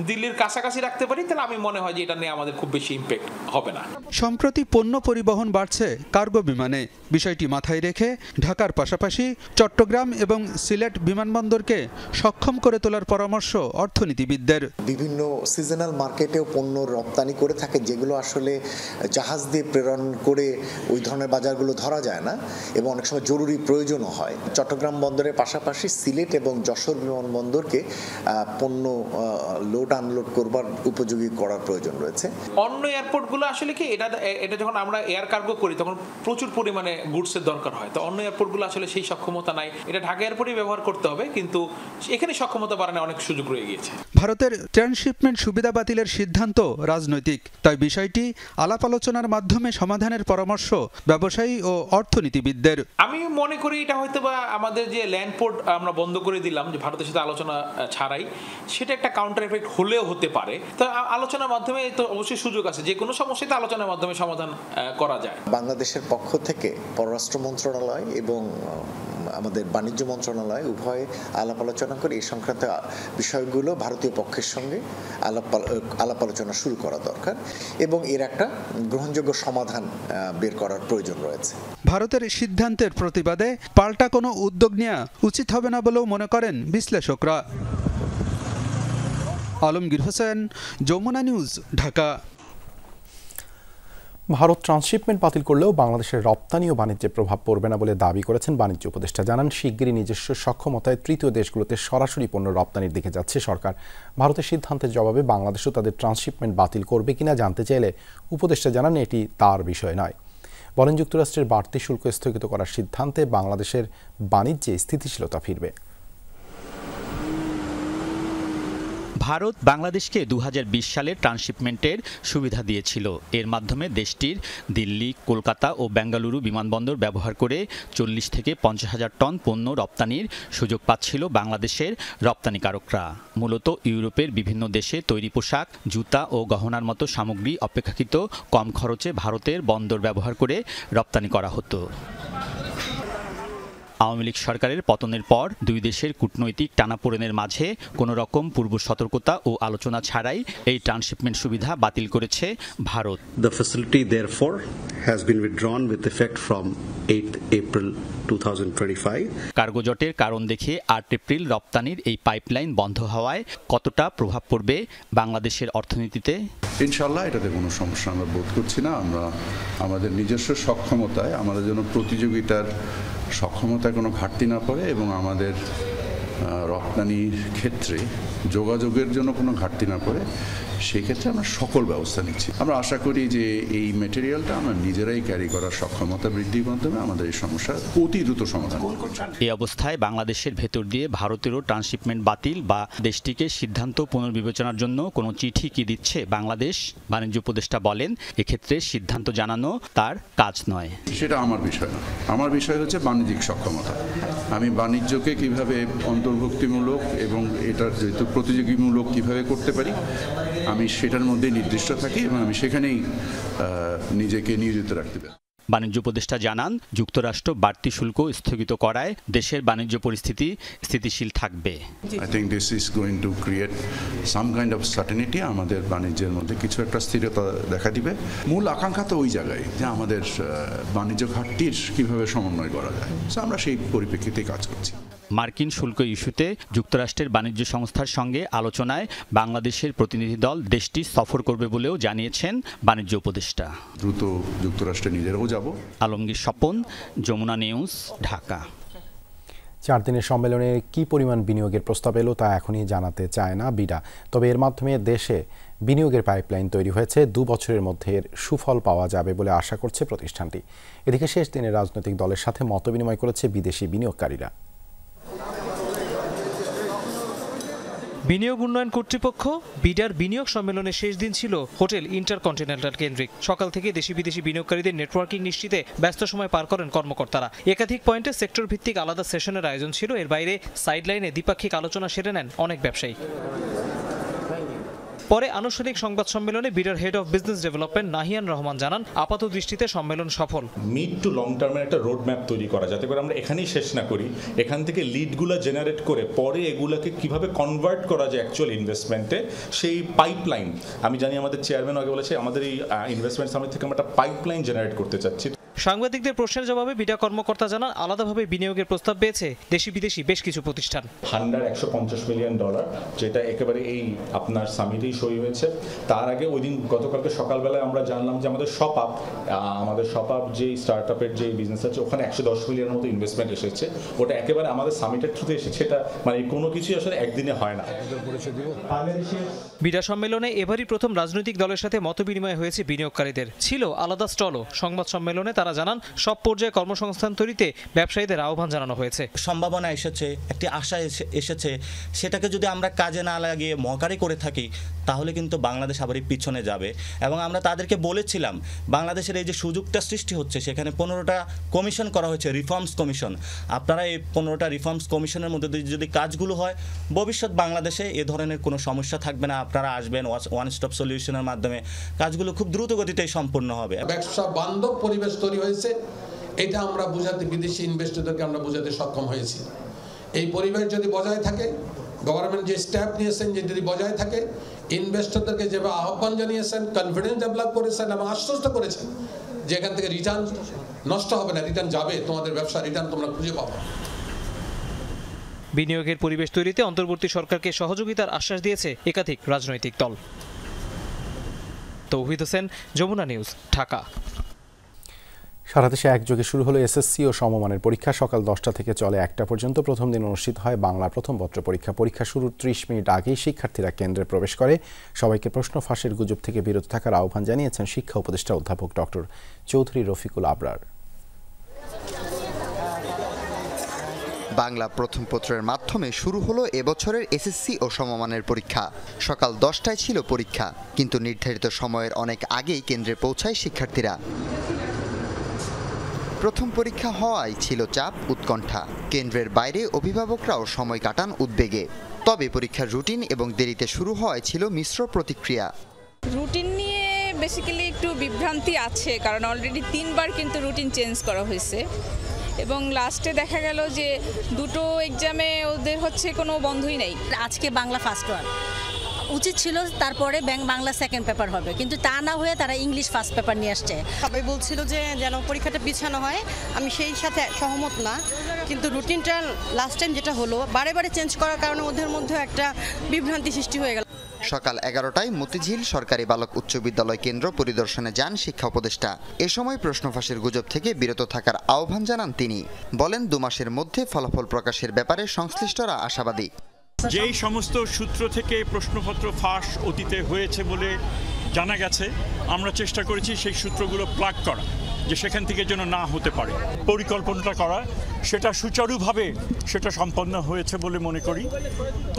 Speaker 23: দিল্লির কাছাকাছি রাখতে পারি, তাহলে আমি মনে হয় যে এটা নিয়ে আমাদের খুব বেশি ইম্প্যাক্ট হবে না।
Speaker 5: সম্প্রতি পণ্য পরিবহন বাড়ছে কার্গো বিমানে। বিষয়টি মাথায় রেখে ঢাকার পাশাপাশি চট্টগ্রাম এবং সিলেট বিমানবন্দরকে সক্ষম করে তোলার পরামর্শ অর্থনীতিবিদদের।
Speaker 22: বিভিন্ন সিজনাল মার্কেটেও পণ্য রপ্তানি করে থাকে, যেগুলো আসলে জাহাজ দিয়ে প্রেরণ করে ওই ধরনের বাজারগুলো ধরা যায় না, এবং অনেক সময় জরুরি প্রয়োজনও হয়। চট্টগ্রাম বন্দরের পাশাপাশি সিলেট এবং যশোর বিমানবন্দরকে পণ্য লোড আনলোড করবার উপযোগী করার প্রয়োজন রয়েছে।
Speaker 23: অন্য এয়ারপোর্টগুলো আসলে কি এটা যখন আমরা এয়ার কার্গো করি, তখন প্রচুর পরিমাণে গুডসের দরকার হয়। তো অন্য এয়ারপোর্টগুলো আসলে সেই সক্ষমতা নাই, এটা ঢাকা এয়ারপোর্টই ব্যবহার করতে হবে, কিন্তু এখানে সক্ষমতা বাড়ানোর অনেক সুযোগ রয়ে গিয়েছে।
Speaker 5: ভারতের ট্রান্সশিপমেন্ট সুবিধা বাতিলের সিদ্ধান্ত রাজনৈতিক, তাই বিষয়টি আলাপ আলোচনার মাধ্যমে সমাধানের পরামর্শ ব্যবসায়ী ও অর্থনীতিবিদদের।
Speaker 23: আমি মনে করি এটা হয়তো বা আমাদের যে ল্যান্ডপোর্ট আমরা বন্ধ করে দিলাম, যে ভারতের সাথে আলোচনা ছাড়াই, সেটা একটা কাউন্টার এফেক্ট হলেও হতে পারে। তো আলোচনার মাধ্যমে তো অবশ্যই সুযোগ আছে, যে কোনো সমস্যাতে আলোচনার মাধ্যমে সমাধান করা যায়।
Speaker 22: বাংলাদেশের পক্ষ থেকে পররাষ্ট্র মন্ত্রণালয় এবং আমাদের বাণিজ্য মন্ত্রণালয় উভয়ে আলাপ আলোচনা করে এই সংক্রান্ত বিষয়গুলো ভারতীয় পক্ষের সঙ্গে আলাপ আলোচনা শুরু করা দরকার, এবং এর একটা গ্রহণযোগ্য সমাধান বের করার প্রয়োজন রয়েছে।
Speaker 5: ভারতের সিদ্ধান্তের প্রতিবাদে পাল্টা কোনো উদ্যোগ নেওয়া উচিত হবে না বলেও মনে করেন বিশ্লেষকরা। আলমগীর হোসেন, যমুনা নিউজ, ঢাকা।
Speaker 1: ভারত ট্রান্সশিপমেন্ট বাতিল করলেও বাংলাদেশের রপ্তানি ও বাণিজ্যে প্রভাব পড়বে না বলে দাবি করেছেন বাণিজ্য উপদেষ্টা। জানান, শিগগিরই নিজস্ব সক্ষমতায় তৃতীয় দেশগুলোতে সরাসরি পণ্য রপ্তানির দিকে যাচ্ছে সরকার। ভারতের সিদ্ধান্তের জবাবে বাংলাদেশও তাদের ট্রান্সশিপমেন্ট বাতিল করবে কিনা জানতে চাইলে উপদেষ্টা জানান, এটি তার বিষয় নয়। বলেন, যুক্তরাষ্ট্রের বাড়তি শুল্ক স্থগিত করার সিদ্ধান্তে বাংলাদেশের বাণিজ্যে স্থিতিশীলতা ফিরবে।
Speaker 24: ভারত বাংলাদেশকে 2020 সালে ট্রান্সশিপমেন্টের সুবিধা দিয়েছিল। এর মাধ্যমে দেশটির দিল্লি, কলকাতা ও বেঙ্গালুরু বিমানবন্দর ব্যবহার করে 40 থেকে 50 হাজার টন পণ্য রপ্তানির সুযোগ পাচ্ছিল বাংলাদেশের রপ্তানিকারকরা। মূলত ইউরোপের বিভিন্ন দেশে তৈরি পোশাক, জুতা ও গহনার মতো সামগ্রী অপেক্ষাকৃত কম খরচে ভারতের বন্দর ব্যবহার করে রপ্তানি করা হতো। আওয়ামী লীগ সরকারের পতনের পর দুই দেশের কূটনৈতিক টানাপোড়েনের মাঝে কোনো রকম পূর্ব সতর্কতা ও আলোচনা ছাড়াই এই ট্রান্সশিপমেন্ট সুবিধা বাতিল করেছে Bharat.
Speaker 25: The facility therefore has been withdrawn with effect from 8 April 2025.
Speaker 24: Cargo জটের কারণ দেখে 8 এপ্রিল রপ্তানির এই পাইপলাইন বন্ধ হওয়ায় কতটা প্রভাব পড়বে বাংলাদেশের অর্থনীতিতে?
Speaker 26: ইনশাআল্লাহ এটাতে কোনো সমস্যা আমরা বোধ করছি না। আমরা আমাদের নিজস্ব সক্ষমতায়, আমাদের জন্য প্রতিযোগিতার সক্ষমতায় কোনো ঘাটতি না পড়ে, এবং আমাদের রপ্তানির ক্ষেত্রে যোগাযোগের জন্য কোনো ঘাটতি না পড়ে, সেই ক্ষেত্রে আমরা সকল ব্যবস্থা নিচ্ছি। আমরা আশা করি যে এই ম্যাটেরিয়ালটা আমরা নিজেরাই ক্যারি করার সক্ষমতা বৃদ্ধির মাধ্যমে আমাদের এই সমস্যার অতি দ্রুত সমাধান করব।
Speaker 24: এই অবস্থায় বাংলাদেশের ভেতর দিয়ে ভারতেরও ট্রান্সশিপমেন্ট বাতিল বা দেশটিকে সিদ্ধান্ত পুনর্বিবেচনার জন্য কোনো চিঠি কি দিচ্ছে বাংলাদেশ? বাণিজ্য উপদেষ্টা বলেন, এক্ষেত্রে সিদ্ধান্ত জানানো তার কাজ নয়।
Speaker 26: সেটা আমার বিষয় না, আমার বিষয় হচ্ছে বাণিজ্যিক সক্ষমতা। আমি বাণিজ্যকে কিভাবে অন্তর্ভুক্তিমূলক এবং এটার যেহেতু প্রতিযোগীমূলক কিভাবে করতে পারি, আমি সেটার মধ্যে নির্দিষ্ট থাকি এবং আমি সেখানেই নিজেকে নিয়োজিত রাখতে পারি।
Speaker 24: বাণিজ্য উপদেষ্টা জানান, যুক্তরাষ্ট্র বাড়তি শুল্ক স্থগিত করায় দেশের বাণিজ্য পরিস্থিতি স্থিতিশীল থাকবে।
Speaker 26: I think this is going to create some kind of certainty, আমাদের বাণিজ্যের মধ্যে কিছু একটা স্থিরতা দেখা দিবে। মূল আকাঙ্ক্ষা তো ওই জায়গায় যে আমাদের বাণিজ্য ঘাটতির কিভাবে সমন্বয় করা যায়, আমরা সেই পরিপ্রেক্ষিতে কাজ করছি।
Speaker 24: মার্কিন শুল্ক ইস্যুতে যুক্তরাষ্ট্রের বাণিজ্য সংস্থার সঙ্গে আলোচনায় বাংলাদেশের প্রতিনিধি দল দেশটি সফর করবে বলেও জানিয়েছেন বাণিজ্য উপদেষ্টা।
Speaker 26: দ্রুত যুক্তরাষ্ট্রে নিজেরাও যাব।
Speaker 24: আলমগীর স্বপন, যমুনা নিউজ, ঢাকা।
Speaker 1: 4 দিনের সম্মেলনে কি পরিমাণ বিনিয়োগের প্রস্তাব এলো তা এখনই জানাতে চায় না বিডা। তবে এর মাধ্যমে দেশে বিনিয়োগের পাইপলাইন তৈরি হয়েছে, 2 বছরের মধ্যে এর সুফল পাওয়া যাবে বলে আশা করছে প্রতিষ্ঠানটি। এদিকে শেষ দিনে রাজনৈতিক দলের সাথে মতবিনিময় করেছে বিদেশি বিনিয়োগকারীরা।
Speaker 2: বিনিয়োগ উন্নয়ন কর্তৃপক্ষ বিডার বিনিয়োগ সম্মেলনের শেষ দিন ছিল হোটেল ইন্টারকন্টিনেন্টাল কেন্দ্রিক। সকাল থেকে দেশি বিদেশি বিনিয়োগকারীদের নেটওয়ার্কিং নিশ্চিতে ব্যস্ত সময় পার করেন কর্মকর্তারা। একাধিক পয়েন্টে সেক্টর ভিত্তিক আলাদা সেশনের আয়োজন ছিল। এর বাইরে সাইডলাইনে দ্বিপাক্ষিক আলোচনা সেরে নেন অনেক ব্যবসায়ী। পরে আনুষ্ঠানিক সংবাদ সম্মেলনে বিডার head of business development Nahian Rahman জানান, আপাত দৃষ্টিতে সম্মেলন সফল।
Speaker 3: মিড টু লং টার্মের একটা রোড ম্যাপ তৈরি করা, যাতে করে আমরা এখানেই শেষ না করি, এখান থেকে লিডগুলো জেনারেট করে পরে এগুলোকে কিভাবে কনভার্ট করা যায় অ্যাকচুয়াল ইনভেস্টমেন্টে, সেই পাইপলাইন। আমি জানি আমাদের চেয়ারম্যান আগে বলেছে আমাদের এই ইনভেস্টমেন্ট সামিট থেকে আমরা একটা পাইপলাইন জেনারেট করতে চাচ্ছি।
Speaker 2: সাংবাদিকদের প্রশ্নের জবাবে বিডা কর্মকর্তা জানান, আলাদাভাবে বিনিয়োগের প্রস্তাব পেয়েছে দেশি বিদেশি বেশ কিছু প্রতিষ্ঠান।
Speaker 3: $150 মিলিয়ন, যেটা একেবারে এই আপনার সামিটেই সই হয়েছে। তার আগে ওই দিন গতকালকে সকালবেলায় আমরা জানলাম যে আমাদের শপ আপ যে স্টার্ট আপের যে বিজনেস আছে, ওখানে $110 মিলিয়নের মতো ইনভেস্টমেন্ট এসেছে। ওটা একেবারে আমাদের সামিটের থ্রুতে এসেছে। এটা মানে কোনো কিছুই আসলে একদিনে হয় না।
Speaker 2: বিডা সম্মেলনে এবারই প্রথম রাজনৈতিক দলের সাথে মতবিনিময় হয়েছে বিনিয়োগকারীদের। ছিল আলাদা স্টলও। সংবাদ সম্মেলনে তারা জানান, সব পর্যায়ে কর্মসংস্থান তৈরিতে ব্যবসায়ীদের আহ্বান জানানো হয়েছে।
Speaker 6: সম্ভাবনা এসেছে, একটি আশা এসেছে, সেটাকে যদি আমরা কাজে না লাগিয়ে মহকারি করে থাকি তাহলে কিন্তু বাংলাদেশ আবারই পিছনে যাবে। এবং আমরা তাদেরকে বলেছিলাম, বাংলাদেশের এই যে সুযোগটা সৃষ্টি হচ্ছে, সেখানে 15টা কমিশন করা হয়েছে, রিফর্মস কমিশন। আপনারা এই 15টা রিফর্মস কমিশনের মধ্যে যদি কাজগুলো হয়, ভবিষ্যৎ বাংলাদেশে এ ধরনের কোনো সমস্যা থাকবে না। আপনারা আসবেন, ওয়ান স্টপ সলিউশনের মাধ্যমে কাজগুলো খুব দ্রুত গতিতেই সম্পূর্ণ হবে।
Speaker 7: ব্যবসা বান্ধব পরিবেশ তৈরি হয়েছে, এটা আমরা বোঝাতে, বিদেশি ইনভেস্টরদেরকে আমরা বোঝাতে সক্ষম হয়েছি। এই পরিবেশ যদি বজায় থাকে, গভর্নমেন্ট যে স্টেপ নিয়েছেন যদি বজায় থাকে, ইনভেস্টরদেরকে যেভাবে আহ্বান জানিয়েছেন, কনফিডেন্স ডেভেলপ করেছেন এবং আশ্বস্ত করেছেন যে এখান থেকে রিটার্ন নষ্ট হবে না, রিটার্ন যাবে, তোমাদের ব্যবসা রিটার্ন তোমরা খুঁজে পাবে।
Speaker 2: বিনিয়োগের পরিবেশ তৈরিতে অন্তর্বর্তী সরকারকে সহযোগিতার আশ্বাস দিয়েছে একাধিক রাজনৈতিক দল। তৌহিদ হোসেন, যমুনা নিউজ, ঢাকা।
Speaker 1: সারা দেশে একযোগে শুরু হলো এসএসসি ও সমমানের পরীক্ষা। সকাল 10টা থেকে চলে 1টা পর্যন্ত। প্রথম দিন অনুষ্ঠিত হয় বাংলা প্রথম পত্র পরীক্ষা। পরীক্ষা শুরুর 30 মিনিট আগেই শিক্ষার্থীরা কেন্দ্রে প্রবেশ করে। সবাইকে প্রশ্ন ফাঁসের গুজব থেকে বিরত থাকার আহ্বান জানিয়েছেন শিক্ষা উপদেষ্টা অধ্যাপক ডক্টর চৌধুরী রফিকুল আবরার।
Speaker 8: বাংলা প্রথম পত্রের মাধ্যমে শুরু হলো এবছরের এসএসসি ও সমমানের পরীক্ষা। সকাল 10টায় ছিল পরীক্ষা, কিন্তু নির্ধারিত সময়ের অনেক আগেই কেন্দ্রে পৌঁছায় শিক্ষার্থীরা। প্রথম পরীক্ষা হওয়ায় ছিল চাপ, উৎকণ্ঠা। কেন্দ্রের বাইরে অভিভাবকরাও সময় কাটান উদ্বেগে। তবে পরীক্ষার রুটিন এবং দেরিতে শুরু হওয়ায় ছিল মিশ্র প্রতিক্রিয়া।
Speaker 9: রুটিন নিয়ে বেসিক্যালি একটু বিভ্রান্তি আছে, কারণ অলরেডি 3বার কিন্তু রুটিন চেঞ্জ করা হয়েছে এবং লাস্টে দেখা গেল যে 2টো এক্সামে ওদের হচ্ছে কোনো বন্ধই নেই।
Speaker 27: আজকে বাংলা ফার্স্ট ওয়ান উচিত ছিল, তারপরে বাংলা সেকেন্ড পেপার হবে, কিন্তু তা না হয়ে তারা ইংলিশ ফার্স্ট পেপার নিয়ে আসছে।
Speaker 28: সবাই বলছিল যে যেন পরীক্ষাটা পিছানো হয়, আমি সেই সাথে সহমত না, কিন্তু রুটিনটা লাস্ট টাইম যেটা হলো বারে বারে চেঞ্জ করার কারণে ওদের মধ্যে একটা বিভ্রান্তি সৃষ্টি হয়ে গেল।
Speaker 8: সকাল 11টায় মতিঝিল সরকারি বালক উচ্চ বিদ্যালয় কেন্দ্র পরিদর্শনে যান শিক্ষা উপদেষ্টা। এ সময় প্রশ্ন ফাঁসের গুজব থেকে বিরত থাকার আহ্বান জানান তিনি। বলেন, 2 মাসের মধ্যে ফলাফল প্রকাশের ব্যাপারে সংশ্লিষ্টরা আশাবাদী।
Speaker 10: যেই সমস্ত সূত্র থেকে প্রশ্নপত্র ফাঁস অতীতে হয়েছে বলে জানা গেছে, আমরা চেষ্টা করেছি সেই সূত্রগুলো প্লাগ করা, যে সেখান থেকে যেন না হতে পারে। পরিকল্পনাটা করা, সেটা সুচারুভাবে সেটা সম্পন্ন হয়েছে বলে মনে করি।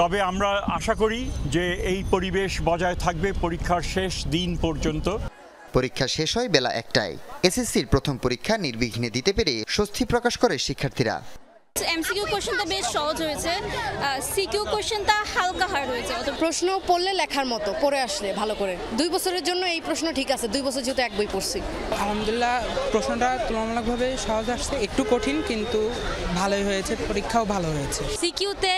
Speaker 10: তবে আমরা আশা করি যে এই পরিবেশ বজায় থাকবে পরীক্ষার শেষ দিন পর্যন্ত।
Speaker 8: পরীক্ষা শেষ হয় বেলা 1টায়। এসএসসির প্রথম পরীক্ষা নির্বিঘ্নে দিতে পেরে স্বস্তি প্রকাশ করে শিক্ষার্থীরা।
Speaker 11: এমসিকিউ কোশ্চেনটা বেশ সহজ হয়েছে, সিকিউ কোশ্চেনটা হালকা হার্ড হয়েছে।
Speaker 28: প্রশ্ন পড়লে লেখার মতো পড়ে আসলে ভালো করে। 2 বছরের জন্য এই প্রশ্ন ঠিক আছে, 2 বছর যেহেতু এক বই পড়ছি।
Speaker 12: আলহামদুলিল্লাহ প্রশ্নটা তুলনামূলকভাবে সহজ আসছে, একটু কঠিন কিন্তু ভালোই হয়েছে, পরীক্ষাও ভালো হয়েছে।
Speaker 27: সিকিউতে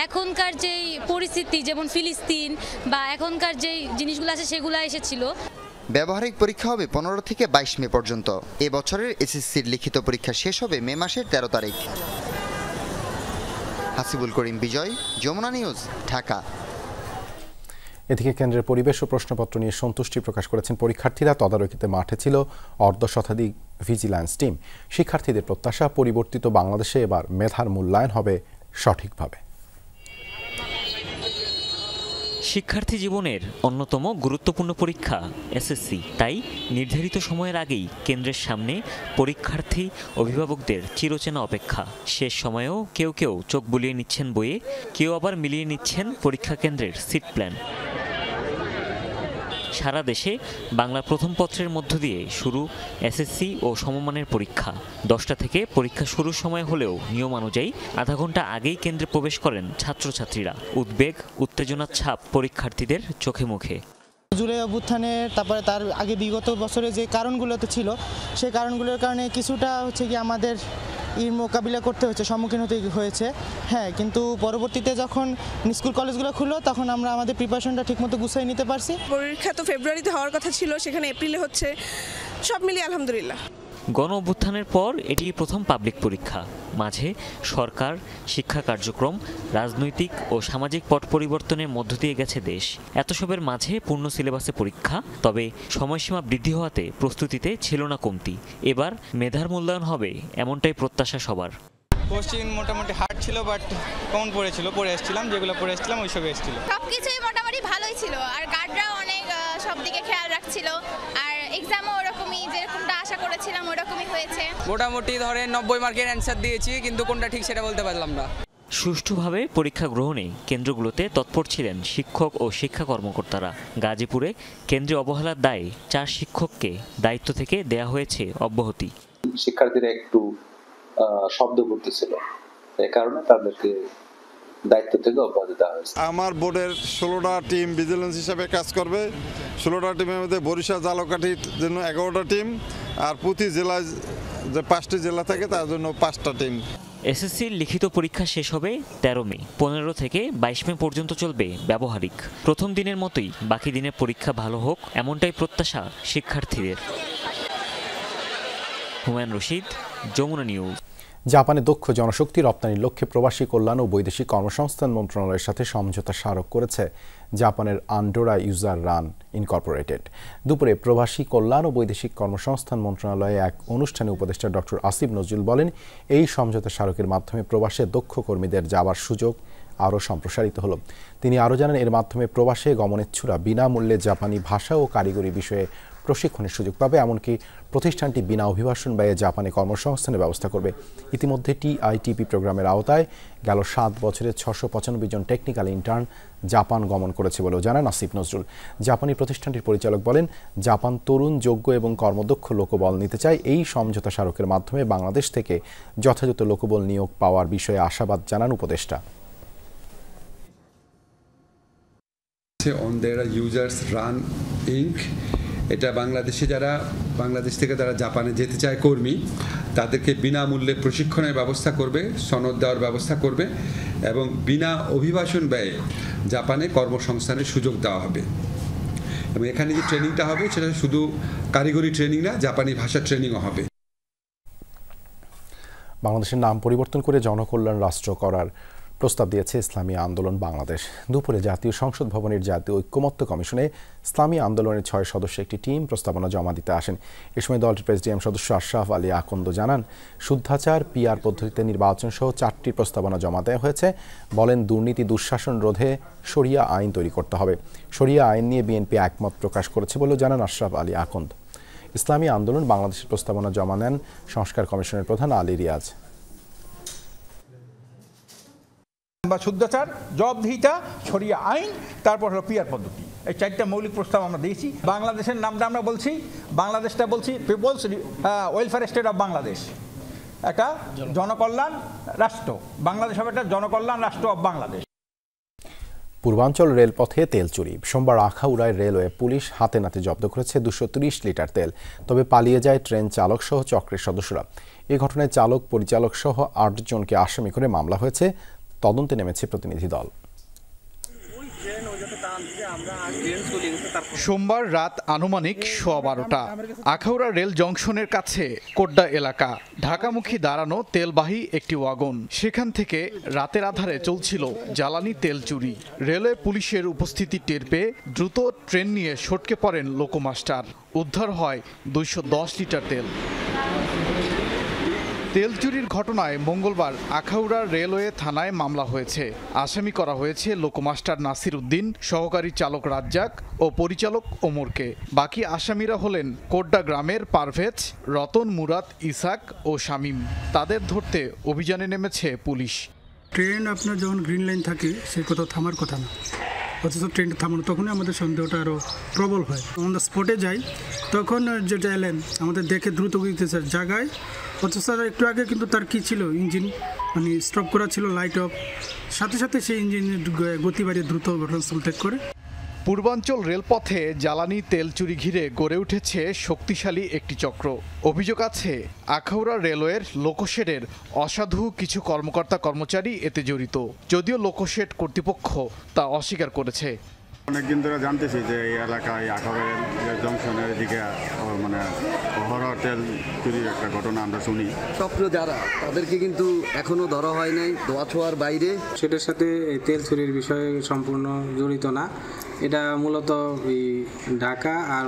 Speaker 27: এখনকার যেই পরিস্থিতি, যেমন ফিলিস্তিন বা এখনকার যেই জিনিসগুলো আছে সেগুলো এসেছিল।
Speaker 8: ব্যবহারিক পরীক্ষা হবে 15 থেকে 22 মে পর্যন্ত। এ বছরের এসএসসির লিখিত পরীক্ষা শেষ হবে মে মাসের 13 তারিখ। হাসিবুল করিম বিজয়, যমুনা নিউজ, ঢাকা।
Speaker 1: এদিকে কেন্দ্রের পরিবেশ ও প্রশ্নপত্র নিয়ে সন্তুষ্টি প্রকাশ করেছেন পরীক্ষার্থীরা। তদারকিতে মাঠে ছিল অর্ধশতাধিক ভিজিল্যান্স টিম। শিক্ষার্থীদের প্রত্যাশা, পরিবর্তিত বাংলাদেশে এবার মেধার মূল্যায়ন হবে সঠিকভাবে।
Speaker 13: শিক্ষার্থী জীবনের অন্যতম গুরুত্বপূর্ণ পরীক্ষা এসএসসি। তাই নির্ধারিত সময়ের আগেই কেন্দ্রের সামনে পরীক্ষার্থী অভিভাবকদের চিরচেনা অপেক্ষা। শেষ সময়েও কেউ কেউ চোখ বুলিয়ে নিচ্ছেন বইয়ে, কেউ আবার মিলিয়ে নিচ্ছেন পরীক্ষা কেন্দ্রের সিট প্ল্যান। সারা দেশে বাংলা প্রথম পত্রের মধ্য দিয়ে শুরু এসএসসি ও সমমানের পরীক্ষা। 10টা থেকে পরীক্ষা শুরুর সময় হলেও নিয়মানুযায়ী আধা ঘন্টা আগেই কেন্দ্রে প্রবেশ করেন ছাত্রছাত্রীরা। উদ্বেগ, উত্তেজনার ছাপ পরীক্ষার্থীদের চোখে মুখে।
Speaker 12: জুলাই অভ্যুত্থানে তারপরে তার আগে বিগত বছরে যে কারণগুলোতে ছিল, সেই কারণগুলোর কারণে কিছুটা হচ্ছে কি আমাদের মোকাবিলা করতে হচ্ছে, সম্মুখীন হতে হয়েছে। হ্যাঁ, কিন্তু পরবর্তীতে যখন স্কুল কলেজগুলো খুললো তখন আমরা আমাদের প্রিপারেশনটা ঠিকমতো গুছিয়ে নিতে পারছি।
Speaker 14: পরীক্ষা তো ফেব্রুয়ারিতে হওয়ার কথা ছিল, সেখানে এপ্রিলে হচ্ছে। সব মিলিয়ে আলহামদুলিল্লাহ।
Speaker 13: গণ অভ্যুত্থানের পর এটি প্রথম পাবলিক পরীক্ষা। মাঝে সরকার, শিক্ষা কার্যক্রম, রাজনৈতিক ও সামাজিক পট পরিবর্তনের মধ্য দিয়ে গেছে দেশ। এত সবের মাঝে পূর্ণ সিলেবাসে পরীক্ষা। তবে সময়সীমা বৃদ্ধি হওয়াতে প্রস্তুতিতে ছিল না কমতি। এবার মেধার মূল্যায়ন হবে এমনটাই প্রত্যাশা সবার।
Speaker 12: কোশ্চেন মোটামুটি হার্ড ছিল, বাট কমন পড়ে এসেছিলাম, যেগুলো পড়ে এসেছিলাম ওইসব এসেছিল।
Speaker 11: সবকিছুই মোটামুটি ভালোই ছিল, আর গার্ডরাও অনেক সব দিকে খেয়াল রাখছিল, আর এক্সামও ওরকমই যেরকমটা আশা করেছিলাম ওরকমই হয়েছে।
Speaker 12: মোটামুটি ধরে 90 মার্কের অ্যান্সার দিয়েছি, কিন্তু কোনটা ঠিক সেটা বলতে পারলাম না।
Speaker 13: সুষ্ঠুভাবে পরীক্ষা গ্রহণে কেন্দ্রগুলোতে তৎপর ছিলেন শিক্ষক ও শিক্ষা কর্মকর্তারা। গাজীপুরে কেন্দ্রে অবহেলার দায়ে 4 শিক্ষককে দায়িত্ব থেকে দেয়া হয়েছে অব্যাহতি।
Speaker 15: শিক্ষার্থীরা একটু শব্দ করতেছিল, এই কারণে তাদেরকে দায়িত্ব থেকে অব্যাহতি দেওয়া হয়েছে।
Speaker 16: আমার বোর্ডের 16টা টিম ভিজিলেন্স হিসাবে কাজ করবে। 16টা টিমের মধ্যে বরিশাল জালকাঠির জন্য 11টা টিম, আর প্রতি জেলায় যে 5টি জেলা থাকে তার জন্য 5টা টিম।
Speaker 13: এসএসসির লিখিত পরীক্ষা শেষ হবে 13 মে। 15 থেকে 22 মে পর্যন্ত চলবে ব্যবহারিক। প্রথম দিনের মতোই বাকি দিনের পরীক্ষা ভালো হোক, এমনটাই প্রত্যাশা শিক্ষার্থীদের। হুমায়ুন রশিদ, যমুনা নিউজ।
Speaker 1: জাপানে দক্ষ জনশক্তি রপ্তানির লক্ষ্যে প্রবাসী কল্যাণ ও বৈদেশিক কর্মসংস্থান মন্ত্রণালয়ের সাথে সমঝোতা স্মারক করেছে জাপানের আন্ডোরা ইউজার রান ইনকর্পোরেটেড। দুপুরে প্রবাসী কল্যাণ ও বৈদেশিক কর্মসংস্থান মন্ত্রণালয়ে এক অনুষ্ঠানে উপদেষ্টা ডক্টর আসিফ নজরুল বলেন, এই সমঝোতা স্মারকের মাধ্যমে প্রবাসে দক্ষ কর্মীদের যাওয়ার সুযোগ আরও সম্প্রসারিত হলো। তিনি আরও জানান, এর মাধ্যমে প্রবাসে গমনেচ্ছুরা বিনামূল্যে জাপানি ভাষা ও কারিগরি বিষয়ে প্রশিক্ষণের সুযোগ পাবে। এমনকি প্রতিষ্ঠানটি বিনা অভিবাসন ব্যয়ে জাপানে কর্মসংস্থানের ব্যবস্থা করবে। ইতিমধ্যে টিআইটিপি প্রোগ্রামের আওতায় গেল 7 বছরে 695 জন টেকনিক্যাল ইন্টার্ন জাপান গমন করেছে বলেও জানান আসিফ নজরুল। জাপানি প্রতিষ্ঠানটির পরিচালক বলেন, জাপান তরুণ, যোগ্য এবং কর্মদক্ষ লোকবল নিতে চায়। এই সমঝোতা স্মারকের মাধ্যমে বাংলাদেশ থেকে যথাযথ লোকবল নিয়োগ পাওয়ার বিষয়ে আশাবাদ জানান উপদেষ্টা।
Speaker 18: Ondera Users Run Inc. এটা বাংলাদেশে যারা বাংলাদেশ থেকে যারা জাপানে যেতে চায় কর্মী, তাদেরকে বিনামূল্যে প্রশিক্ষণের ব্যবস্থা করবে, সনদ দেওয়ার ব্যবস্থা করবে এবং বিনা অভিবাসন ব্যয়ে জাপানে কর্মসংস্থানের সুযোগ দেওয়া হবে। এবং এখানে যে ট্রেনিংটা হবে সেটা শুধু কারিগরি ট্রেনিং না, জাপানি ভাষা ট্রেনিংও হবে।
Speaker 1: বাংলাদেশের নাম পরিবর্তন করে জনকল্যাণ রাষ্ট্র করার প্রস্তাব দিয়েছে ইসলামী আন্দোলন বাংলাদেশ। দুপুরে জাতীয় সংসদ ভবনের জাতীয় ঐক্যমত্য কমিশনে ইসলামী আন্দোলনের 6 সদস্য একটি টিম প্রস্তাবনা জমা দিতে আসেন। এ সময় দলটির প্রেসিডিয়াম সদস্য আশরাফ আলী আকন্দ জানান, শুদ্ধাচার, পিআর পদ্ধতিতে নির্বাচন সহ 4টি প্রস্তাবনা জমা দেওয়া হয়েছে। বলেন, দুর্নীতি দুঃশাসন রোধে শরিয়া আইন তৈরি করতে হবে। শরিয়া আইন নিয়ে বিএনপি একমত প্রকাশ করেছে বলেও জানান আশরাফ আলী আকন্দ। ইসলামী আন্দোলন বাংলাদেশের প্রস্তাবনা জমা নেন সংস্কার কমিশনের প্রধান আলী রিয়াজ।
Speaker 4: শুদ্ধাচার, জবাবদিহিতা, শরিয়া আইন, তারপর হলো পিআর পদ্ধতি, এই 4টা মৌলিক প্রস্তাব আমরা দিয়েছি। বাংলাদেশের নামটা আমরা বলছি, বাংলাদেশটা বলছি people's welfare state of Bangladesh, একটা জনকল্যাণ রাষ্ট্র। বাংলাদেশ হবে একটা জনকল্যাণ রাষ্ট্র অফ বাংলাদেশ।
Speaker 1: পূর্বাঞ্চল রেলপথে তেল চুরি। সোমবার আখাউড়ায় রেলওয়ে পুলিশ হাতে নাতে জব্দ করেছে 230 লিটার তেল। তবে পালিয়ে যায় ট্রেন চালক সহ চক্রের সদস্যরা। এই ঘটনায় চালক, পরিচালক সহ 8 জনকে আসামি করে মামলা হয়েছে। তদন্তে নেমেছে প্রতিনিধি দল।
Speaker 5: সোমবার রাত আনুমানিক 12:15 আখাউড়া রেল জংশনের কাছে কোড্ডা এলাকা, ঢাকামুখী দাঁড়ানো তেলবাহী একটি ওয়াগন। সেখান থেকে রাতের আধারে চলছিল জ্বালানি তেল চুরি। রেলওয়ে পুলিশের উপস্থিতি টের পেয়ে দ্রুত ট্রেন নিয়ে সটকে পড়েন লোকোমাস্টার। উদ্ধার হয় 210 লিটার তেল। তেল চুরির ঘটনায় মঙ্গলবার আখাউড়া রেলওয়ে থানায় মামলা হয়েছে। আসামি করা হয়েছে লোকোমাস্টার নাসির উদ্দিন, সহকারী চালক রাজ্জাক ও পরিচালক ওমরকে। বাকি আসামিরা হলেন কোড্ডা গ্রামের পারভেজ, রতন, মুরাদ, ইসাক ও শামীম। তাদের ধরতে অভিযানে নেমেছে পুলিশ।
Speaker 17: ট্রেন আপনার যখন গ্রিন লাইন থাকে সে কোথাও থামার কথা না, অথচ ট্রেনটা থামানো, তখনই আমাদের সন্দেহটা আরও প্রবল হয়। আমরা স্পটে যাই, তখন যেটা এলেন আমাদের দেখে দ্রুত গতিতে জায়গায়, অথচ একটু আগে কিন্তু তার কি ছিল, ইঞ্জিন মানে স্টপ করা ছিল, লাইট অফ, সাথে সাথে সেই ইঞ্জিনের গতি বাড়িয়ে দ্রুত ঘটনাস্থল ত্যাগ করে।
Speaker 5: পূর্বাঞ্চল রেলপথে জ্বালানি তেল চুরি ঘিরে গড়ে উঠেছে শক্তিশালী একটি চক্র। অভিযোগ আছে আখাউড়া রেলওয়ের লোকোশেডের অসাধু কিছু কর্মকর্তা কর্মচারী এতে জড়িত, যদিও লোকোশেড কর্তৃপক্ষ তা অস্বীকার করেছে।
Speaker 19: অনেকদিন ধরে জানতেছি যে এই এলাকায় আখাউড়া জংশনের দিকে মানে অহরহ তেল চুরির একটা ঘটনা আমরা শুনি।
Speaker 20: চক্র যারা, তাদেরকে কিন্তু এখনো ধরা হয় নাই, ধোয়া ছোঁয়ার বাইরে।
Speaker 21: সেটার সাথে তেল চুরির বিষয়ে সম্পূর্ণ জড়িত না। এটা মূলত এই ঢাকা আর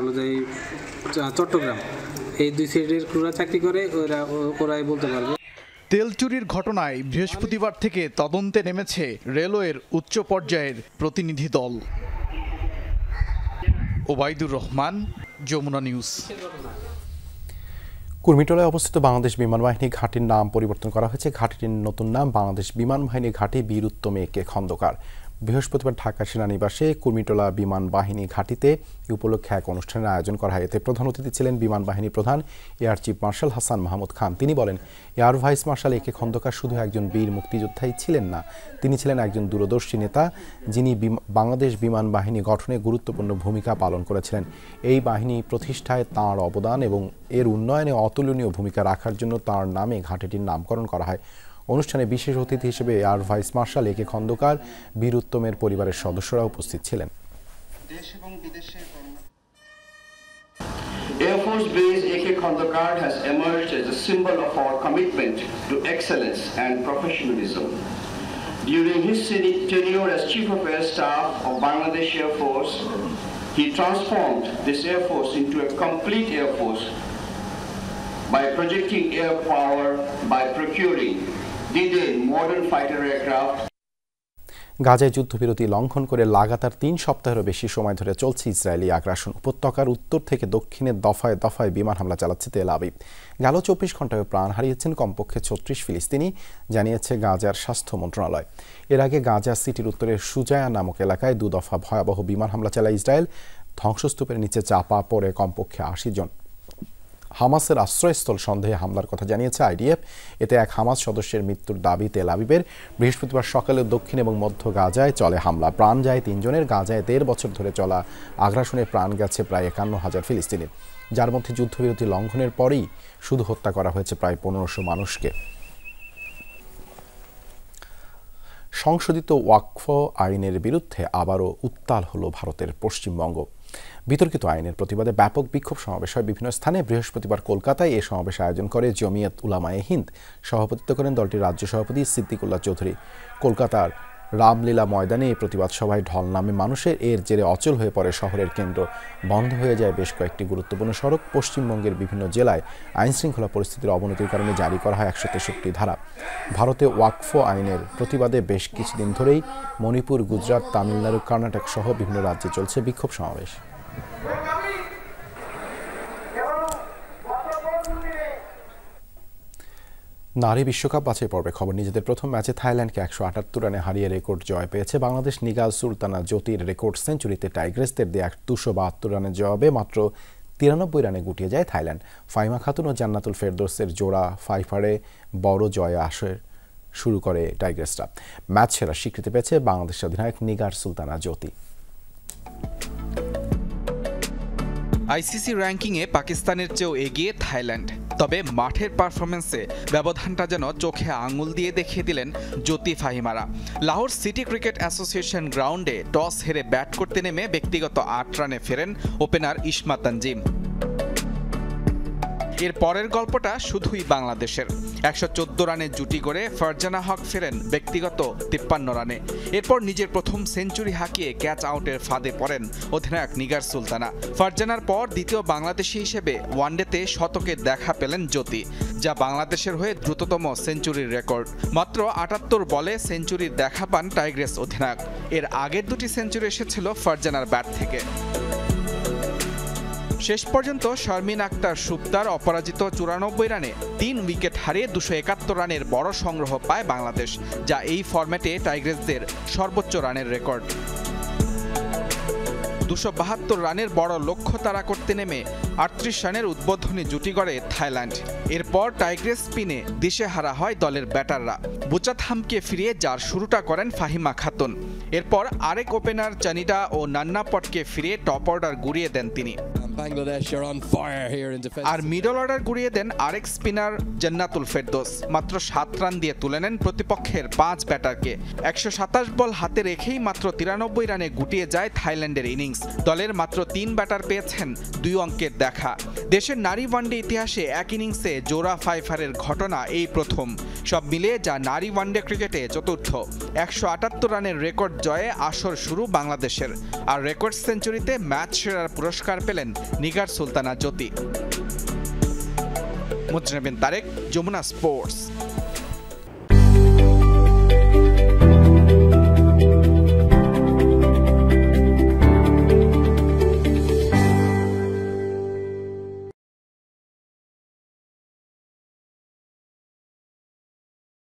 Speaker 21: চট্টগ্রাম, এই 2 সাইডের ক্রুরা চাকরি করে, ওরাই বলতে পারবে।
Speaker 5: তেল চুরির ঘটনায় বৃহস্পতিবার থেকে তদন্তে নেমেছে রেলওয়ের উচ্চ পর্যায়ের প্রতিনিধি দল। ওবায়দুর রহমান, যমুনা নিউজ।
Speaker 1: কুর্মিটোলায় অবস্থিত বাংলাদেশ বিমান বাহিনী ঘাঁটির নাম পরিবর্তন করা হয়েছে। ঘাঁটিটির নতুন নাম বাংলাদেশ বিমান বাহিনী ঘাঁটি বীর উত্তম একে খন্দকার। বৃহস্পতিবার ঢাকা সেনানিবাসে কুর্মিটোলা বিমান বাহিনী ঘাঁটিতে এই উপলক্ষে এক অনুষ্ঠানের আয়োজন করা হয়। এতে প্রধান অতিথি ছিলেন বিমান বাহিনী প্রধান air chief marshal Hasan Mahmud Khan. তিনি বলেন, এয়ার ভাইস মার্শাল একে খন্দকার শুধু একজন বীর মুক্তিযোদ্ধাই ছিলেন না, তিনি ছিলেন একজন দূরদর্শী নেতা, যিনি বাংলাদেশ বিমান বাহিনী গঠনে গুরুত্বপূর্ণ ভূমিকা পালন করেছিলেন। এই বাহিনী প্রতিষ্ঠায় তাঁর অবদান এবং এর উন্নয়নে অতুলনীয় ভূমিকা রাখার জন্য তাঁর নামে ঘাঁটিটির নামকরণ করা হয়। অনুষ্ঠানে বিশেষ অতিথি হিসেবে এয়ার ভাইস মার্শাল একে খন্দকার, বীর উত্তমের পরিবারের সদস্যরা উপস্থিত ছিলেন।
Speaker 22: Air Force Base AK Khandakar has emerged as a symbol of our commitment to excellence and professionalism. During his tenure as Chief of Air Staff of Bangladesh Air Force, he transformed this Air Force into a complete Air Force by projecting air power, by procuring D-Day modern fighter aircraft.
Speaker 1: গাজায় যুদ্ধবিরতি লঙ্ঘন করে লাগাতার 3 সপ্তাহেরও বেশি সময় ধরে চলছে Israeli আগ্রাসন। উপত্যকার উত্তর থেকে দক্ষিণে দফায় দফায় বিমান হামলা চালাচ্ছে তেল আবিব। গেল 24 ঘন্টায় প্রাণ হারিয়েছেন কমপক্ষে 36 ফিলিস্তিনি, জানিয়েছে গাজার স্বাস্থ্য মন্ত্রণালয়। এর আগে গাজা সিটির উত্তরের সুজায়া নামক এলাকায় 2 দফা ভয়াবহ বিমান হামলা চালায় ইসরায়েল। ধ্বংসস্তূপের নিচে চাপা পড়ে কমপক্ষে 80 জন। হামাসের আশ্রয়স্থল সন্দেহে হামলার কথা জানিয়েছে আইডিএফ। এতে এক হামাস সদস্যের মৃত্যুর দাবি তেল আবিবের। বৃহস্পতিবার সকালে দক্ষিণ এবং মধ্য গাজায় চলে হামলা, প্রাণ যায় 3 জনের। গাজায় 1.5 বছর ধরে চলা আগ্রাসনে প্রাণ গেছে প্রায় 51,000 ফিলিস্তিনির, যার মধ্যে যুদ্ধবিরতি লঙ্ঘনের পরেই শুধু হত্যা করা হয়েছে প্রায় 1500 মানুষকে। সংশোধিত ওয়াকফ আইনের বিরুদ্ধে আবারও উত্তাল হলো ভারতের পশ্চিমবঙ্গ। বিতর্কিত আইনের প্রতিবাদে ব্যাপক বিক্ষোভ সমাবেশ হয় বিভিন্ন স্থানে। বৃহস্পতিবার কলকাতায় এ সমাবেশ আয়োজন করে জমিয়ত উলামায়ে হিন্দ। সভাপতিত্ব করেন দলটির রাজ্য সভাপতি সিদ্দিকুল্লাহ চৌধুরী। কলকাতার রামলীলা ময়দানে এই প্রতিবাদ সভায় ঢল নামে মানুষের। এর জেরে অচল হয়ে পড়ে শহরের কেন্দ্র, বন্ধ হয়ে যায় বেশ কয়েকটি গুরুত্বপূর্ণ সড়ক। পশ্চিমবঙ্গের বিভিন্ন জেলায় আইনশৃঙ্খলা পরিস্থিতির অবনতির কারণে জারি করা হয় 163 ধারা। ভারতে ওয়াকফ আইনের প্রতিবাদে বেশ কিছুদিন ধরেই মণিপুর, গুজরাট, তামিলনাড়ু, কর্ণাটক সহ বিভিন্ন রাজ্যে চলছে বিক্ষোভ সমাবেশ। নারী বিশ্বকাপ বাছাই পর্বে খবর। নিজেদের প্রথম ম্যাচে থাইল্যান্ডকে 178 রানে হারিয়ে রেকর্ড জয় পেয়েছে বাংলাদেশ। নিগাল সুলতানা জ্যোতির রেকর্ড সেঞ্চুরিতে টাইগ্রেসদের দেয়া 272 রানের জবাবে মাত্র 93 রানে গুটিয়ে যায় থাইল্যান্ড। ফাহিমা খাতুন ও জান্নাতুল ফেরদৌসের জোড়া ফাইফারে বড় জয়ে আসর শুরু করে টাইগ্রেসরা। ম্যাচ সেরার স্বীকৃতি পেয়েছে বাংলাদেশের অধিনায়ক নিগার সুলতানা জ্যোতি।
Speaker 2: আইসিসি র্যাঙ্কিংয়ে পাকিস্তানের চেয়েও এগিয়ে থাইল্যান্ড, তবে মাঠের পারফরমেন্সে ব্যবধানটা যেন চোখে আঙুল দিয়ে দেখিয়ে দিলেন জ্যোতি ফাহিমারা। লাহোর সিটি ক্রিকেট অ্যাসোসিয়েশন গ্রাউন্ডে টস হেরে ব্যাট করতে নেমে ব্যক্তিগত 8 রানে ফেরেন ওপেনার ইসমা তানজিম। এর পরের গল্পটা শুধুই বাংলাদেশের। 114 রানে জুটি গড়ে ফারজানা হক ফেরেন ব্যক্তিগত 53 রানে। এরপর নিজের প্রথম সেঞ্চুরি হাঁকিয়ে ক্যাচ আউটের ফাঁদে পড়েন অধিনায়ক নিগার সুলতানা। ফারজানার পর দ্বিতীয় বাংলাদেশি হিসেবে ওয়ানডেতে শতকের দেখা পেলেন জ্যোতি, যা বাংলাদেশের হয়ে দ্রুততম সেঞ্চুরির রেকর্ড। মাত্র 78 বলে সেঞ্চুরির দেখা পান টাইগ্রেস অধিনায়ক। এর আগের দুটি সেঞ্চুরি এসেছিল ফারজানার ব্যাট থেকে। শেষ পর্যন্ত শারমিন আক্তার সুপ্তার অপরাজিত 94 রানে 3 উইকেট হারিয়ে 271 রানের বড় সংগ্রহ পায় বাংলাদেশ, যা এই ফরম্যাটে টাইগ্রেসদের সর্বোচ্চ রানের রেকর্ড। 272 রানের বড় লক্ষ্য তাড়া করতে নেমে 38 রানের উদ্বোধনী জুটি গড়ে থাইল্যান্ড। এরপর টাইগ্রেস স্পিনে দিশেহারা হয় দলের ব্যাটাররা। বুচাথামকে ফিরিয়ে যার শুরুটা করেন ফাহিমা খাতুন। এরপর আরেক ওপেনার চানিডা ও নান্নাপটকে ফিরিয়ে টপ অর্ডার গুড়িয়ে দেন তিনি। আর মিডল অর্ডার গুড়িয়ে দেন আরেক স্পিনার জান্নাতুল ফেরদৌস। মাত্র 7 রান দিয়ে তুলে নেন প্রতিপক্ষের 5 ব্যাটারকে। 127 বল হাতে রেখেই মাত্র 93 রানে গুটিয়ে যায় থাইল্যান্ডের ইনিংস। দলের মাত্র 3 ব্যাটার পেয়েছেন 2 অঙ্কের দেখা। দেশের নারী ওয়ানডে ইতিহাসে এক ইনিংসে জোড়া ফাইফারের ঘটনা এই প্রথম। সব মিলিয়ে যা নারী ওয়ানডে ক্রিকেটে চতুর্থ। 178 রানের রেকর্ড জয়ে আসর শুরু বাংলাদেশের। আর রেকর্ড সেঞ্চুরিতে ম্যাচ সেরার পুরস্কার পেলেন নিগার সুলতানা জ্যোতি। মুজরিবিন তারেক, যমুনা স্পোর্টস।